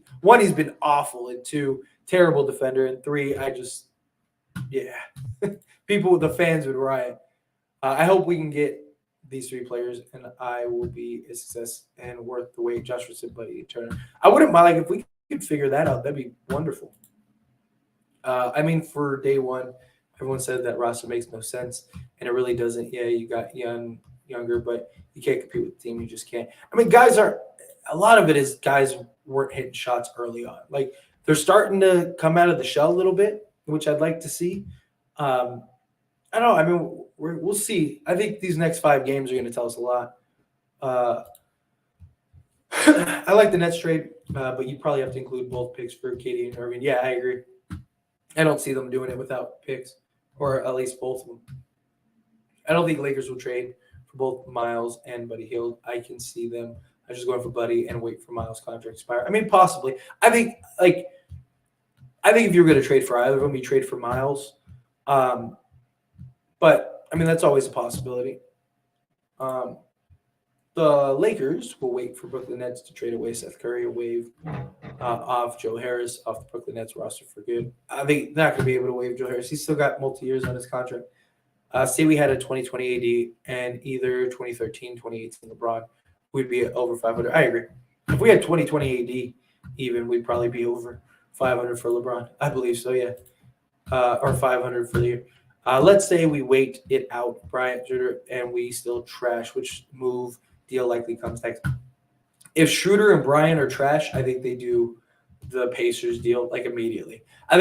been awful, and two, terrible defender, and three, the fans would riot. I hope we can get these three players, and I will be a success and worth the wait. Joshua said, buddy, Turner. I wouldn't mind if we could figure that out. That'd be wonderful. I mean, for day one, everyone said that roster makes no sense, and it really doesn't. Yeah, you got younger, but you can't compete with the team. You just can't. I mean, a lot of it is guys weren't hitting shots early on. Like, they're starting to come out of the shell a little bit, which I'd like to see. I don't know. I mean, we'll see. I think these next 5 games are going to tell us a lot. I like the Nets trade, but you probably have to include both picks for KD and Irving. Yeah, I agree. I don't see them doing it without picks, or at least both of them. I don't think Lakers will trade for both Miles and Buddy Hield. I can see them. I'm just going for Buddy and wait for Miles' contract to expire. I mean, possibly. I think if you're going to trade for either of them, you trade for Miles. But, I mean, that's always a possibility. The Lakers will wait for Brooklyn Nets to trade away Seth Curry, a waive off Joe Harris off the Brooklyn Nets roster for good. I think they're not going to be able to waive Joe Harris. He's still got multi-years on his contract. Say we had a 2020 AD and either 2013, 2018 LeBron, we'd be at over 500. I agree. If we had 2020 AD even, we'd probably be over 500 for LeBron. I believe so, yeah. Or 500 for the year. Let's say we wait it out, Bryant, Schroder, and we still trash, which deal likely comes next. If Schroder and Bryant are trash, I think they do the Pacers deal like immediately. I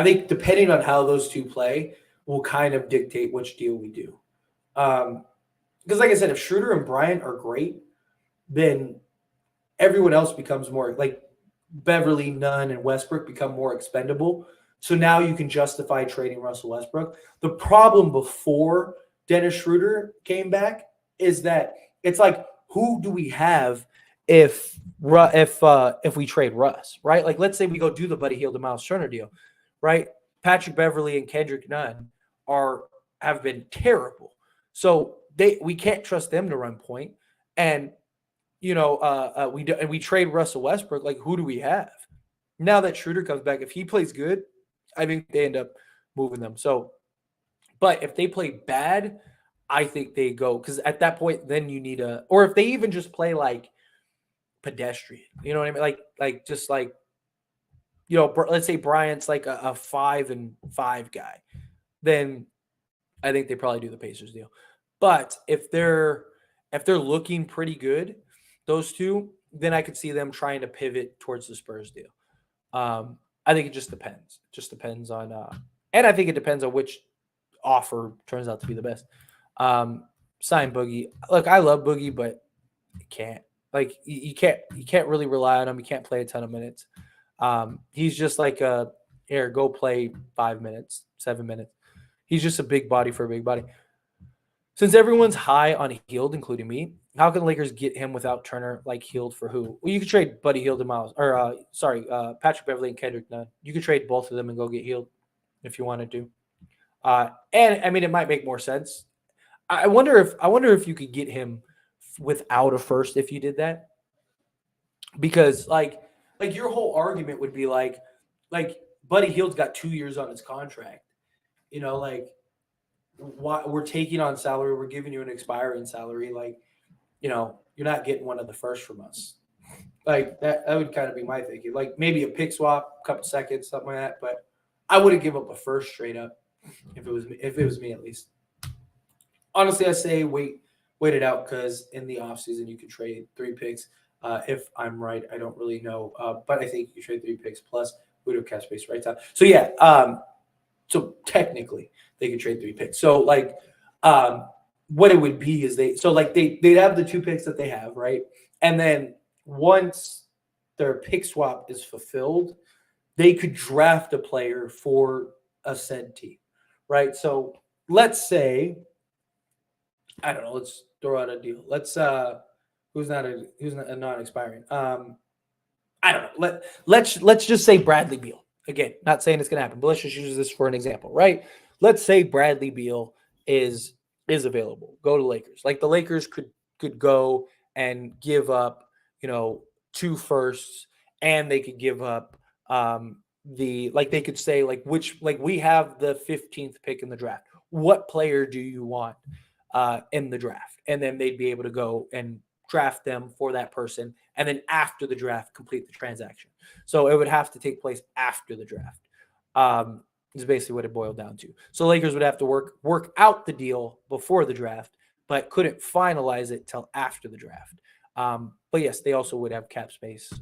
think depending on how those two play will kind of dictate which deal we do. Because like I said, if Schroder and Bryant are great, then everyone else becomes more like Beverly, Nunn, and Westbrook become more expendable. So now you can justify trading Russell Westbrook. The problem before Dennis Schroder came back is that it's like, who do we have if we trade Russ, right? Like, let's say we go do the Buddy Hield and Miles Turner deal, right? Patrick Beverly and Kendrick Nunn have been terrible, so we can't trust them to run point. And we trade Russell Westbrook. Like, who do we have now that Schroder comes back? If he plays good, I think they end up moving them. So, but if they play bad, I think they go, because at that point, then you need or if they even just play like pedestrian, you know what I mean? Like just like, let's say Bryant's like a 5-5 guy, then I think they probably do the Pacers deal. But if they're looking pretty good, those two, then I could see them trying to pivot towards the Spurs deal. I think it just depends. It just depends on, and I think it depends on which offer turns out to be the best. Sign Boogie. Look, I love Boogie, but you can't. Like, you can't really rely on him. You can't play a ton of minutes. He's just like go play 5 minutes, 7 minutes. He's just a big body for a big body. Since everyone's high on Hield, including me, how can the Lakers get him without Turner? Like, Hield for who? Well, you could trade Buddy Hield and Patrick Beverly and Kendrick Nunn. You could trade both of them and go get Hield if you wanted to. And I mean, it might make more sense. I wonder if you could get him without a first if you did that, because like your whole argument would be like Buddy Hield's got 2 years on his contract. Why we're taking on salary, we're giving you an expiring salary, like, you're not getting one of the first from us. Like, that would kind of be my thinking. Like, maybe a pick swap, a couple seconds, something like that. But I wouldn't give up a first straight up if it was me, at least. Honestly, I say wait it out, because in the offseason you could trade 3 picks. If I'm right, I don't really know, but I think you trade 3 picks plus would have cap space right time. So yeah, so technically they could trade 3 picks. So like, what it would be is they'd have the 2 picks that they have, right, and then once their pick swap is fulfilled, they could draft a player for a said team, right? So let's say, I don't know, let's throw out a deal. Let's who's not a non-expiring. I don't know. Let's just say Bradley Beal. Again, not saying it's gonna happen, but let's just use this for an example, right? Let's say Bradley Beal is available. Go to Lakers. Like the Lakers could go and give up, 2 firsts, and they could give up they could say like which like we have the 15th pick in the draft. What player do you want in the draft? And then they'd be able to go and draft them for that person, and then after the draft, complete the transaction. So it would have to take place after the draft. Is basically what it boiled down to. So Lakers would have to work out the deal before the draft, but couldn't finalize it till after the draft. But yes, they also would have cap space,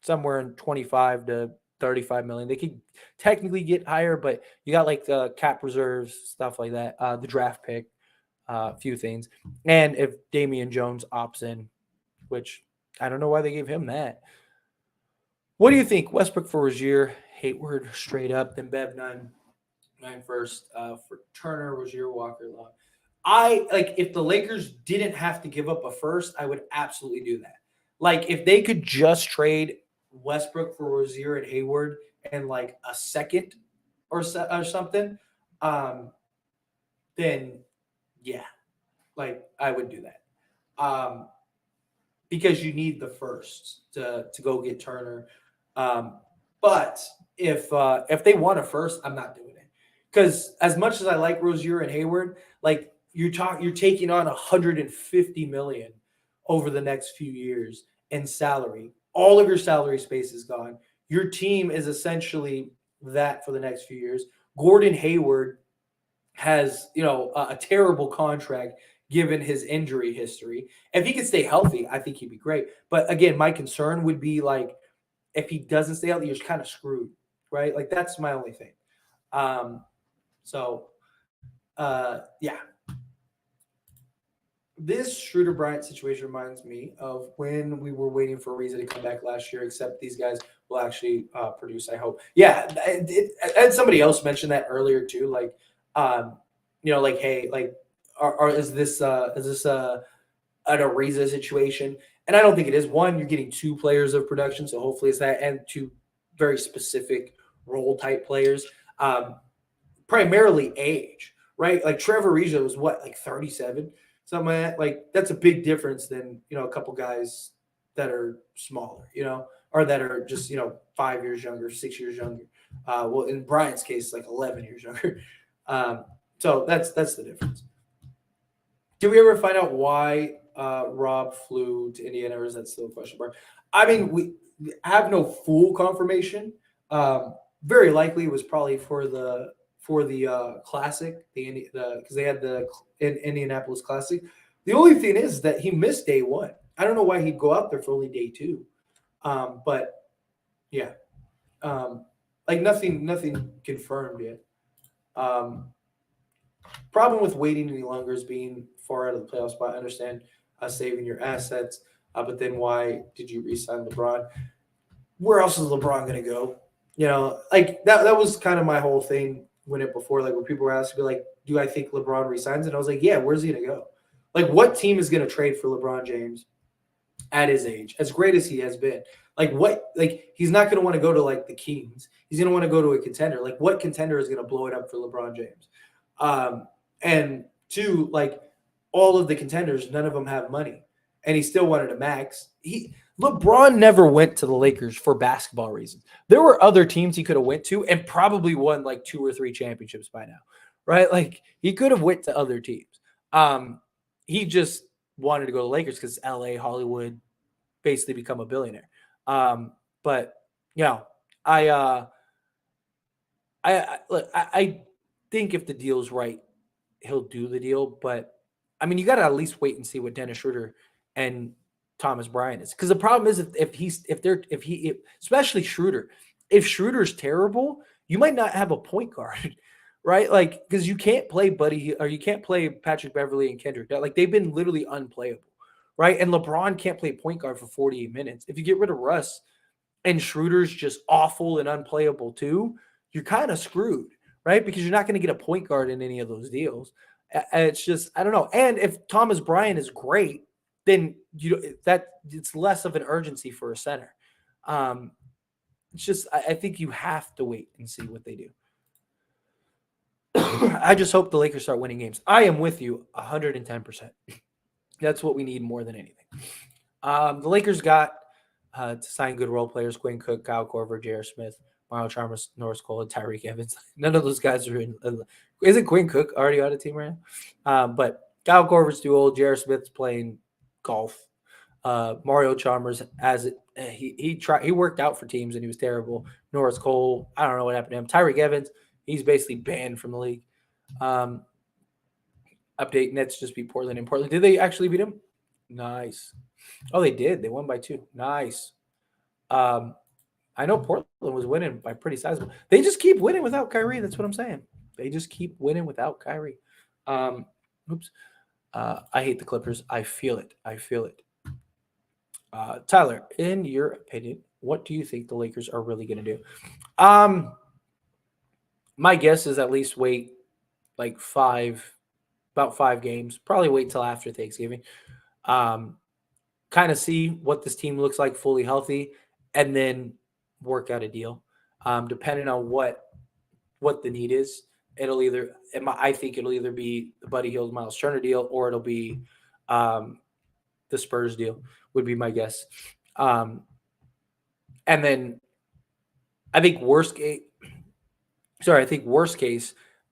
somewhere in 25 to 35 million. They could technically get higher, but you got like the cap reserves, stuff like that, the draft pick, a few things. And if Damian Jones opts in, which I don't know why they gave him that. What do you think? Westbrook for Rozier, Hayward straight up, then Bev nine first for Turner, Rozier, Walker, Long. I like if the Lakers didn't have to give up a first, I would absolutely do that. Like if they could just trade Westbrook for Rozier and Hayward and like a second or something, then yeah, like I would do that. Because you need the first to go get Turner. But if they want a first, I'm not doing it. Because as much as I like Rozier and Hayward, like you're taking on 150 million over the next few years in salary. All of your salary space is gone. Your team is essentially that for the next few years. Gordon Hayward has a terrible contract given his injury history. If he could stay healthy, I think he'd be great. But again, my concern would be like if he doesn't stay healthy, you're kind of screwed, right? Like that's my only thing. So yeah. This Schroder Bryant situation reminds me of when we were waiting for Reza to come back last year, except these guys will actually produce, I hope. Yeah, and somebody else mentioned that earlier too. Like, like, hey, like, is this an Ariza situation? And I don't think it is. One, you're getting 2 players of production, so hopefully it's that, and 2 very specific role type players. Primarily age, right? Like Trevor Ariza was what, like 37, something like that. Like that's a big difference than a couple guys that are smaller, or that are just 5 years younger, 6 years younger. Well, in Bryant's case, like 11 years younger. So that's the difference. Did we ever find out why Rob flew to Indiana, or is that still a question mark? I mean, we have no full confirmation. Very likely it was probably for the Classic, because they had the Indianapolis Classic. The only thing is that he missed day 1. I don't know why he'd go out there for only day 2. But yeah, like nothing confirmed yet. Problem with waiting any longer is being far out of the playoff spot. I understand saving your assets, but then why did you re-sign LeBron? Where else is LeBron going to go? Like that was kind of my whole thing when people were asking me, like, do I think LeBron resigns? And I was like, yeah, where's he going to go? Like, what team is going to trade for LeBron James at his age, as great as he has been? He's not going to want to go to like the Kings. He's going to want to go to a contender. Like, what contender is going to blow it up for LeBron James? And 2, like all of the contenders, none of them have money, and he still wanted a max. LeBron never went to the Lakers for basketball reasons. There were other teams he could have went to and probably won like 2 or 3 championships by now, right? Like he could have went to other teams. He just wanted to go to the Lakers because LA, Hollywood, basically become a billionaire. But I think if the deal's right, he'll do the deal. But I mean, you got to at least wait and see what Dennis Schroder and Thomas Bryant is. Because the problem is especially Schroder, if Schroeder's terrible, you might not have a point guard, right? Like, because you can't play Buddy or you can't play Patrick Beverly and Kendrick. Like, they've been literally unplayable, right? And LeBron can't play point guard for 48 minutes. If you get rid of Russ and Schroeder's just awful and unplayable too, you're kind of screwed, right? Because you're not going to get a point guard in any of those deals. It's just, I don't know. And if Thomas Bryant is great, then it's less of an urgency for a center. It's just, I think you have to wait and see what they do. I just hope the Lakers start winning games. I am with you 110%. That's what we need more than anything. The Lakers got to sign good role players: Quinn Cook, Kyle Korver, J.R. Smith, Mario Chalmers, Norris Cole, and Tyreek Evans. None of those guys are in. Isn't Quinn Cook already on the team right now? But Kyle Korver's too old. J.R. Smith's playing golf. Mario Chalmers, he worked out for teams and he was terrible. Norris Cole, I don't know what happened to him. Tyreek Evans, he's basically banned from the league. Update: Nets just beat Portland in Portland. Did they actually beat them? Nice. Oh, they did. They won by 2. Nice. I know Portland was winning by pretty sizable. They just keep winning without Kyrie. That's what I'm saying. They just keep winning without Kyrie. Oops. I hate the Clippers. I feel it. Tyler, in your opinion, what do you think the Lakers are really going to do? My guess is at least wait like about 5 games. Probably wait till after Thanksgiving. Kind of see what this team looks like fully healthy, and then work out a deal. Depending on what the need is, I think it'll either be the Buddy Hield Miles Turner deal, or it'll be the Spurs deal. Would be my guess. And then I think worst case,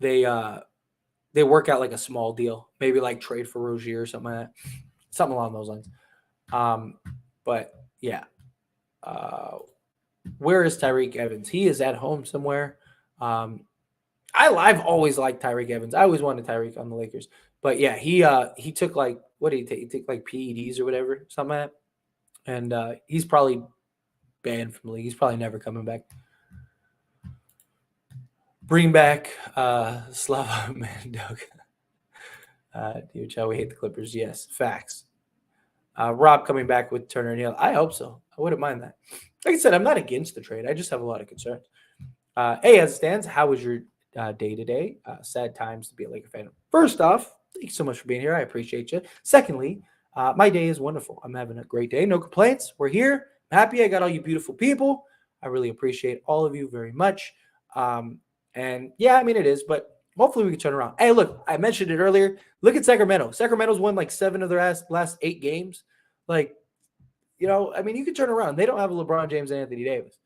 they work out like a small deal, maybe like trade for Rozier or something like that, something along those lines. But yeah, where is Tyreek Evans? He is at home somewhere. I've always liked Tyreek Evans. I always wanted Tyreek on the Lakers, but yeah, he took like, what did he take? He took like PEDs or whatever, something like that, and he's probably banned from the league. He's probably never coming back. Bring back Slava Mandog. Dude, shall we hate the Clippers? Yes, facts. Rob coming back with Turner and Hill. I hope so. I wouldn't mind that. Like I said, I'm not against the trade. I just have a lot of concerns. Hey, as it stands, how was your day today? Sad times to be a Laker fan. First off, thank you so much for being here. I appreciate you. Secondly, my day is wonderful. I'm having a great day. No complaints. We're here. I'm happy. I got all you beautiful people. I really appreciate all of you very much. And yeah, I mean, it is, but hopefully we can turn around. Hey, look, I mentioned it earlier. Look at Sacramento. Sacramento's won like 7 of their last 8 games. Like, I mean, you can turn around. They don't have a LeBron James and Anthony Davis.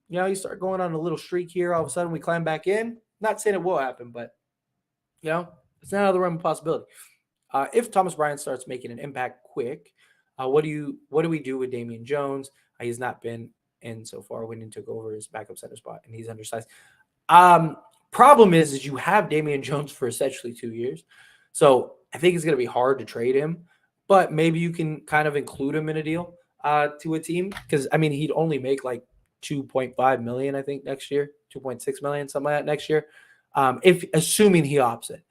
You start going on a little streak here. All of a sudden we climb back in. Not saying it will happen, but, it's not out of the realm of possibility. If Thomas Bryant starts making an impact quick, what do we do with Damian Jones? He's not been in so far. Wyndon took over his backup center spot, and he's undersized. Problem is you have Damian Jones for essentially 2 years. So I think it's going to be hard to trade him, but maybe you can kind of include him in a deal to a team. Because, I mean, he'd only make like $2.5 million, I think, next year, $2.6 million, something like that next year, assuming he opts in.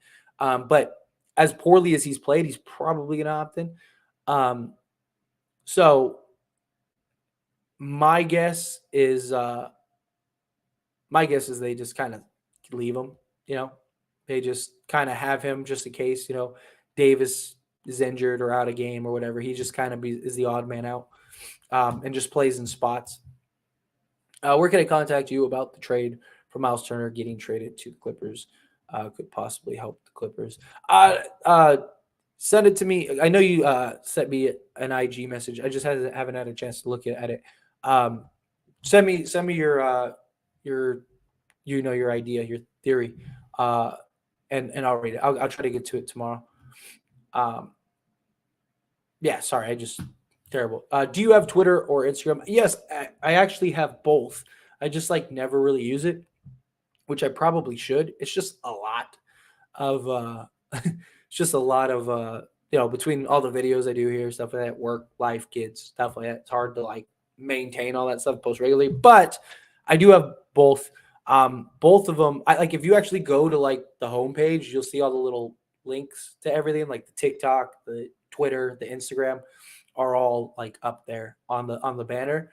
But as poorly as he's played, he's probably going to opt in. So my guess is they just kind of leave him. They just kind of have him just in case Davis is injured or out of game or whatever. He just kind of is the odd man out, and just plays in spots. Where can I contact you about the trade for Miles Turner getting traded to the Clippers? Could possibly help the Clippers. Send it to me. I know you sent me an IG message. I just haven't had a chance to look at it. Send me your idea, your theory, and I'll read it. I'll try to get to it tomorrow. Yeah, sorry, I just terrible. Do you have Twitter or Instagram? Yes, I actually have both. I just never really use it, which I probably should. It's just a lot of between all the videos I do here, stuff like that, work, life, kids, stuff like that, it's hard to like maintain all that stuff, post regularly. But I do have both. Both of them, I like if you actually go to like the homepage, you'll see all the little links to everything, like the TikTok, the Twitter, the Instagram are all like up there on the banner.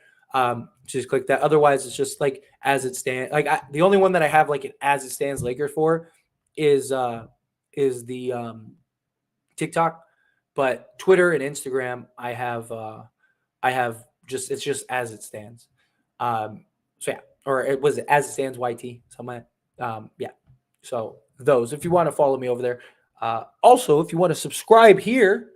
Just click that. Otherwise, it's just like as it stands. Like the only one that I have like an as it stands Lakers for is the TikTok, but Twitter and Instagram I have just it's just as it stands. So yeah, or it was as it stands YT. Something yeah. So those, if you want to follow me over there. Also, if you want to subscribe here,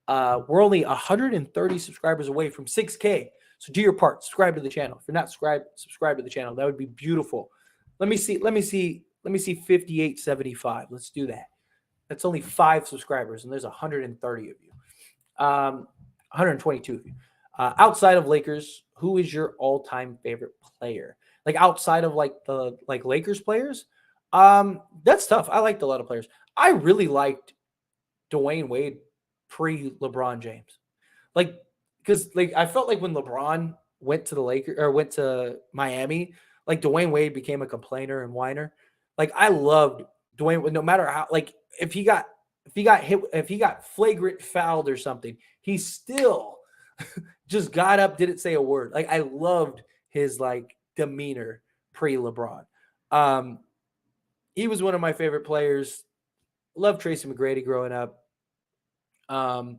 we're only 130 subscribers away from 6K. So do your part. Subscribe to the channel. If you're not subscribe to the channel. That would be beautiful. Let me see 5875. Let's do that. That's only 5 subscribers, and there's 130 of you. 122 of you. Outside of Lakers, who is your all-time favorite player? Like outside of like the Lakers players, that's tough. I liked a lot of players. I really liked Dwayne Wade pre-LeBron James. Like, because like I felt like when LeBron went to the Lakers or went to Miami, like Dwayne Wade became a complainer and whiner. Like I loved Dwayne, no matter how, like if he got hit, if he got flagrant fouled or something, he still just got up, didn't say a word. Like I loved his like demeanor pre-LeBron. He was one of my favorite players. Loved Tracy McGrady growing up. Trying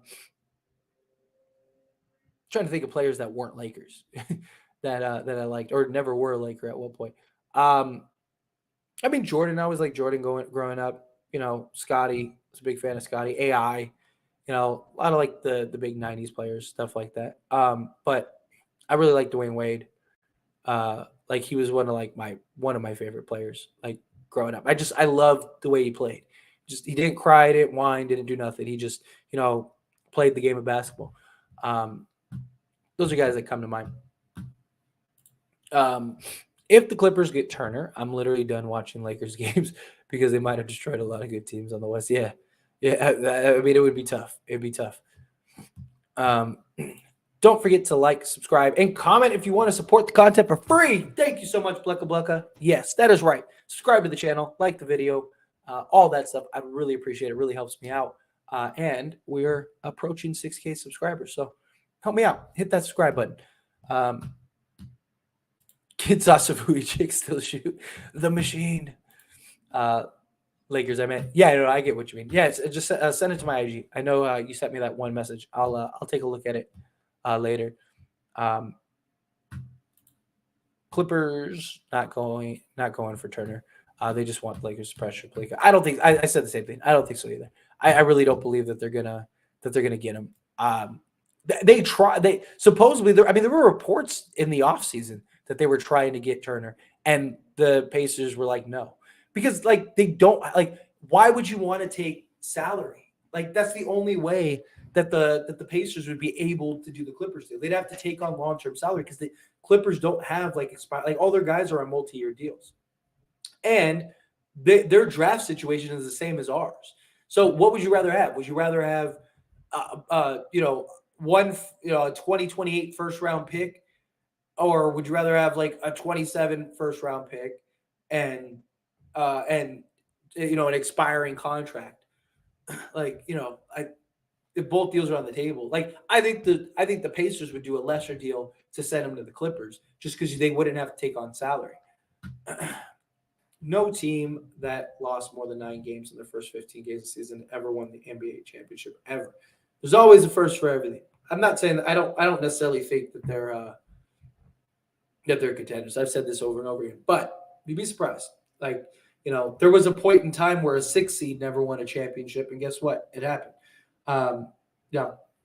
to think of players that weren't Lakers that I liked or never were a Laker at one point. I mean Jordan. I always liked Jordan growing up. Scotty was a big fan of Scotty. AI. A lot of like the big '90s players, stuff like that. But I really like Dwayne Wade. Like he was one of my favorite players. Like growing up, I loved the way he played. Just he didn't cry, didn't whine, didn't do nothing. He just played the game of basketball. Those are guys that come to mind. If the Clippers get Turner, I'm literally done watching Lakers games because they might have destroyed a lot of good teams on the West. Yeah. I mean, it would be tough. It'd be tough. Don't forget to like, subscribe, and comment if you want to support the content for free. Thank you so much, Blecka Blecka. Yes, that is right. Subscribe to the channel, like the video, all that stuff. I really appreciate it. It really helps me out. And we're approaching 6K subscribers. So help me out. Hit that subscribe button. Kids Asafu Chick still shoot the machine. Lakers, I meant. Yeah, I get what you mean. Yeah, just send it to my IG. I know you sent me that one message. I'll take a look at it later. Clippers not going for Turner. They just want Lakers pressure. I don't think. I said the same thing. I don't think so either. I really don't believe that they're gonna get him. They try. They supposedly. I mean, there were reports in the offseason that they were trying to get Turner, and the Pacers were like, no. Because like they don't like. Why would you want to take salary? Like that's the only way that the Pacers would be able to do the Clippers deal. They'd have to take on long-term salary because the Clippers don't have like all their guys are on multi-year deals, and their draft situation is the same as ours. So what would you rather have? Would you rather have one 2028 first round pick, or would you rather have like a 27 first round pick and an expiring contract? If both deals are on the table, like I think the Pacers would do a lesser deal to send him to the Clippers just because they wouldn't have to take on salary. No team that lost more than 9 games in their first 15 games of the season ever won the NBA championship ever. There's always a first for everything. I'm not saying that I don't necessarily think that they're contenders. I've said this over and over again, but you'd be surprised. Like, there was a point in time where a 6 seed never won a championship, and guess what? It happened.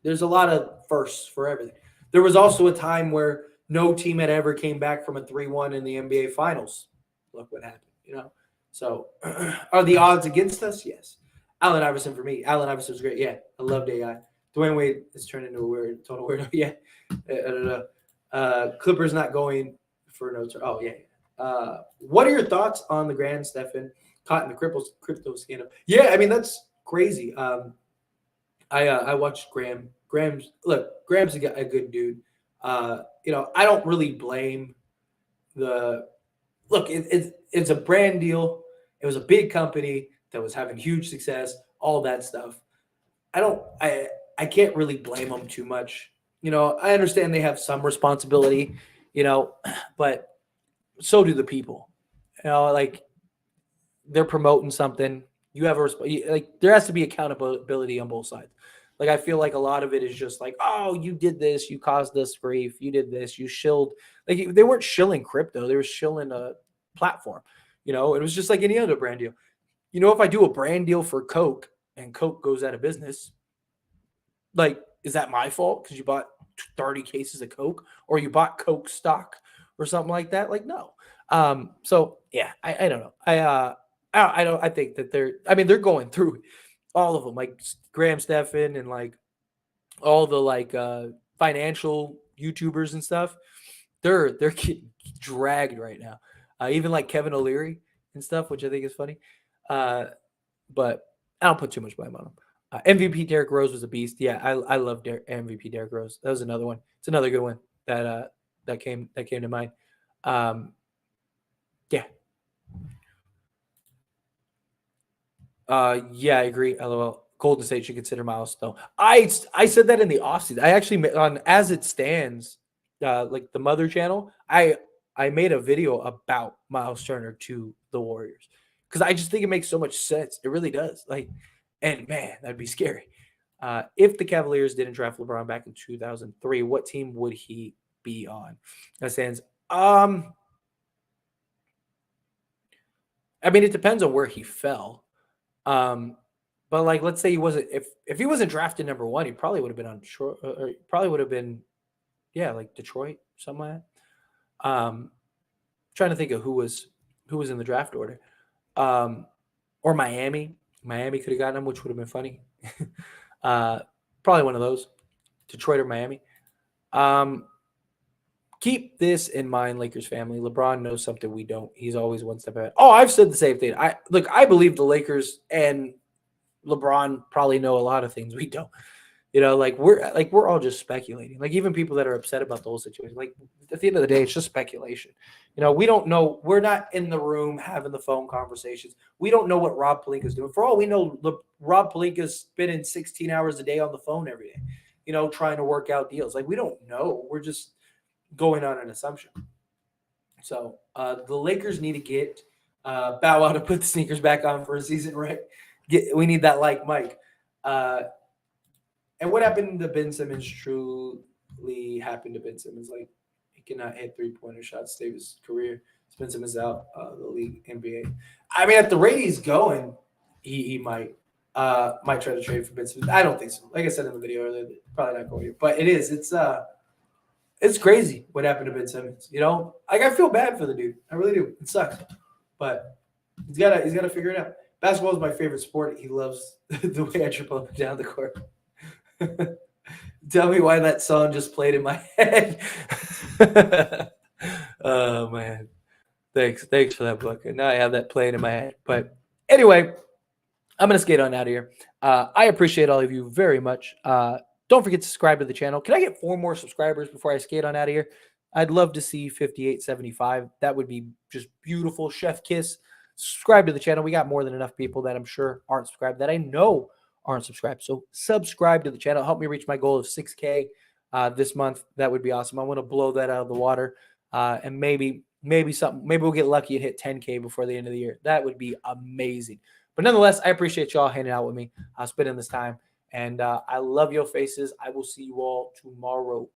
There's a lot of firsts for everything. There was also a time where no team had ever came back from a 3-1 in the NBA Finals. Look what happened, So are the odds against us? Yes. Allen Iverson for me. Allen Iverson was great. Yeah, I loved AI. Dwayne Wade has turned into a total weirdo. Yeah. I don't know. Clippers not going for no turn. Oh, yeah. What are your thoughts on the Grand Stephen caught in the crypto scandal? Yeah, I mean, that's crazy. I watched Graham. Graham's a good dude. I don't really blame the look. It's a brand deal. It was a big company that was having huge success. All that stuff. I don't. I can't really blame them too much. I understand they have some responsibility. But so do the people. Like they're promoting something. You have like there has to be accountability on both sides. Like I feel like a lot of it is just like, oh, you did this, you caused us grief, you did this, you shilled. Like they weren't shilling crypto, they were shilling a platform. It was just like any other brand deal. If I do a brand deal for Coke and Coke goes out of business, like, is that my fault because you bought 30 cases of Coke or you bought Coke stock or something like that? Like, no. So yeah, I don't know. I don't. I think that they're going through all of them, like Graham Stephan and like all the like financial YouTubers and stuff. They're getting dragged right now. Even like Kevin O'Leary and stuff, which I think is funny. But I don't put too much blame on him. MVP Derrick Rose was a beast. Yeah, I love MVP Derrick Rose. That was another one. It's another good one that came to mind. Yeah. Yeah, I agree. LOL. Golden State should consider Miles though. I said that in the offseason. I actually on As It Stands, like the Mother channel. I made a video about Miles Turner to the Warriors because I just think it makes so much sense. It really does. Like, and man, that'd be scary. If the Cavaliers didn't draft LeBron back in 2003, what team would he be on? That stands. I mean, it depends on where he fell. But like, let's say he wasn't. If he wasn't drafted number one, he probably would have been on Detroit. Or probably would have been, yeah, like Detroit, something like that. Trying to think of who was in the draft order. Or Miami. Miami could have gotten him, which would have been funny. Probably one of those, Detroit or Miami. Keep this in mind, Lakers family. LeBron knows something we don't. He's always one step ahead. Oh, I've said the same thing. I believe the Lakers and LeBron probably know a lot of things we don't. Like we're all just speculating. Like even people that are upset about the whole situation, like at the end of the day, it's just speculation. We don't know. We're not in the room having the phone conversations. We don't know what Rob Pelinka's doing. For all we know, Rob Pelinka's spending 16 hours a day on the phone every day, trying to work out deals. Like we don't know. We're just going on an assumption. So the Lakers need to get Bow Wow to put the sneakers back on for a season, right? We need that like Mike. And what happened to Ben Simmons truly happened to Ben Simmons. Like he cannot hit 3-pointer shots, save his career. Ben Simmons out the league NBA. I mean, at the rate he's going, he might try to trade for Ben Simmons. I don't think so. Like I said in the video earlier, probably not going here. But it is. It's crazy what happened to Ben Simmons. Like I feel bad for the dude. I really do. It sucks, but he's gotta figure it out. Basketball is my favorite sport. He loves the way I triple up and down the court. Tell me why that song just played in my head. Oh man, thanks for that book. And now I have that playing in my head. But anyway, I'm gonna skate on out of here. I appreciate all of you very much. Don't forget to subscribe to the channel. Can I get 4 more subscribers before I skate on out of here? I'd love to see 5875. That would be just beautiful. Chef kiss. Subscribe to the channel. We got more than enough people that I'm sure aren't subscribed, that I know aren't subscribed. So subscribe to the channel. Help me reach my goal of 6K this month. That would be awesome. I want to blow that out of the water. And maybe we'll get lucky and hit 10K before the end of the year. That would be amazing. But nonetheless, I appreciate y'all hanging out with me, spending this time. And I love your faces. I will see you all tomorrow.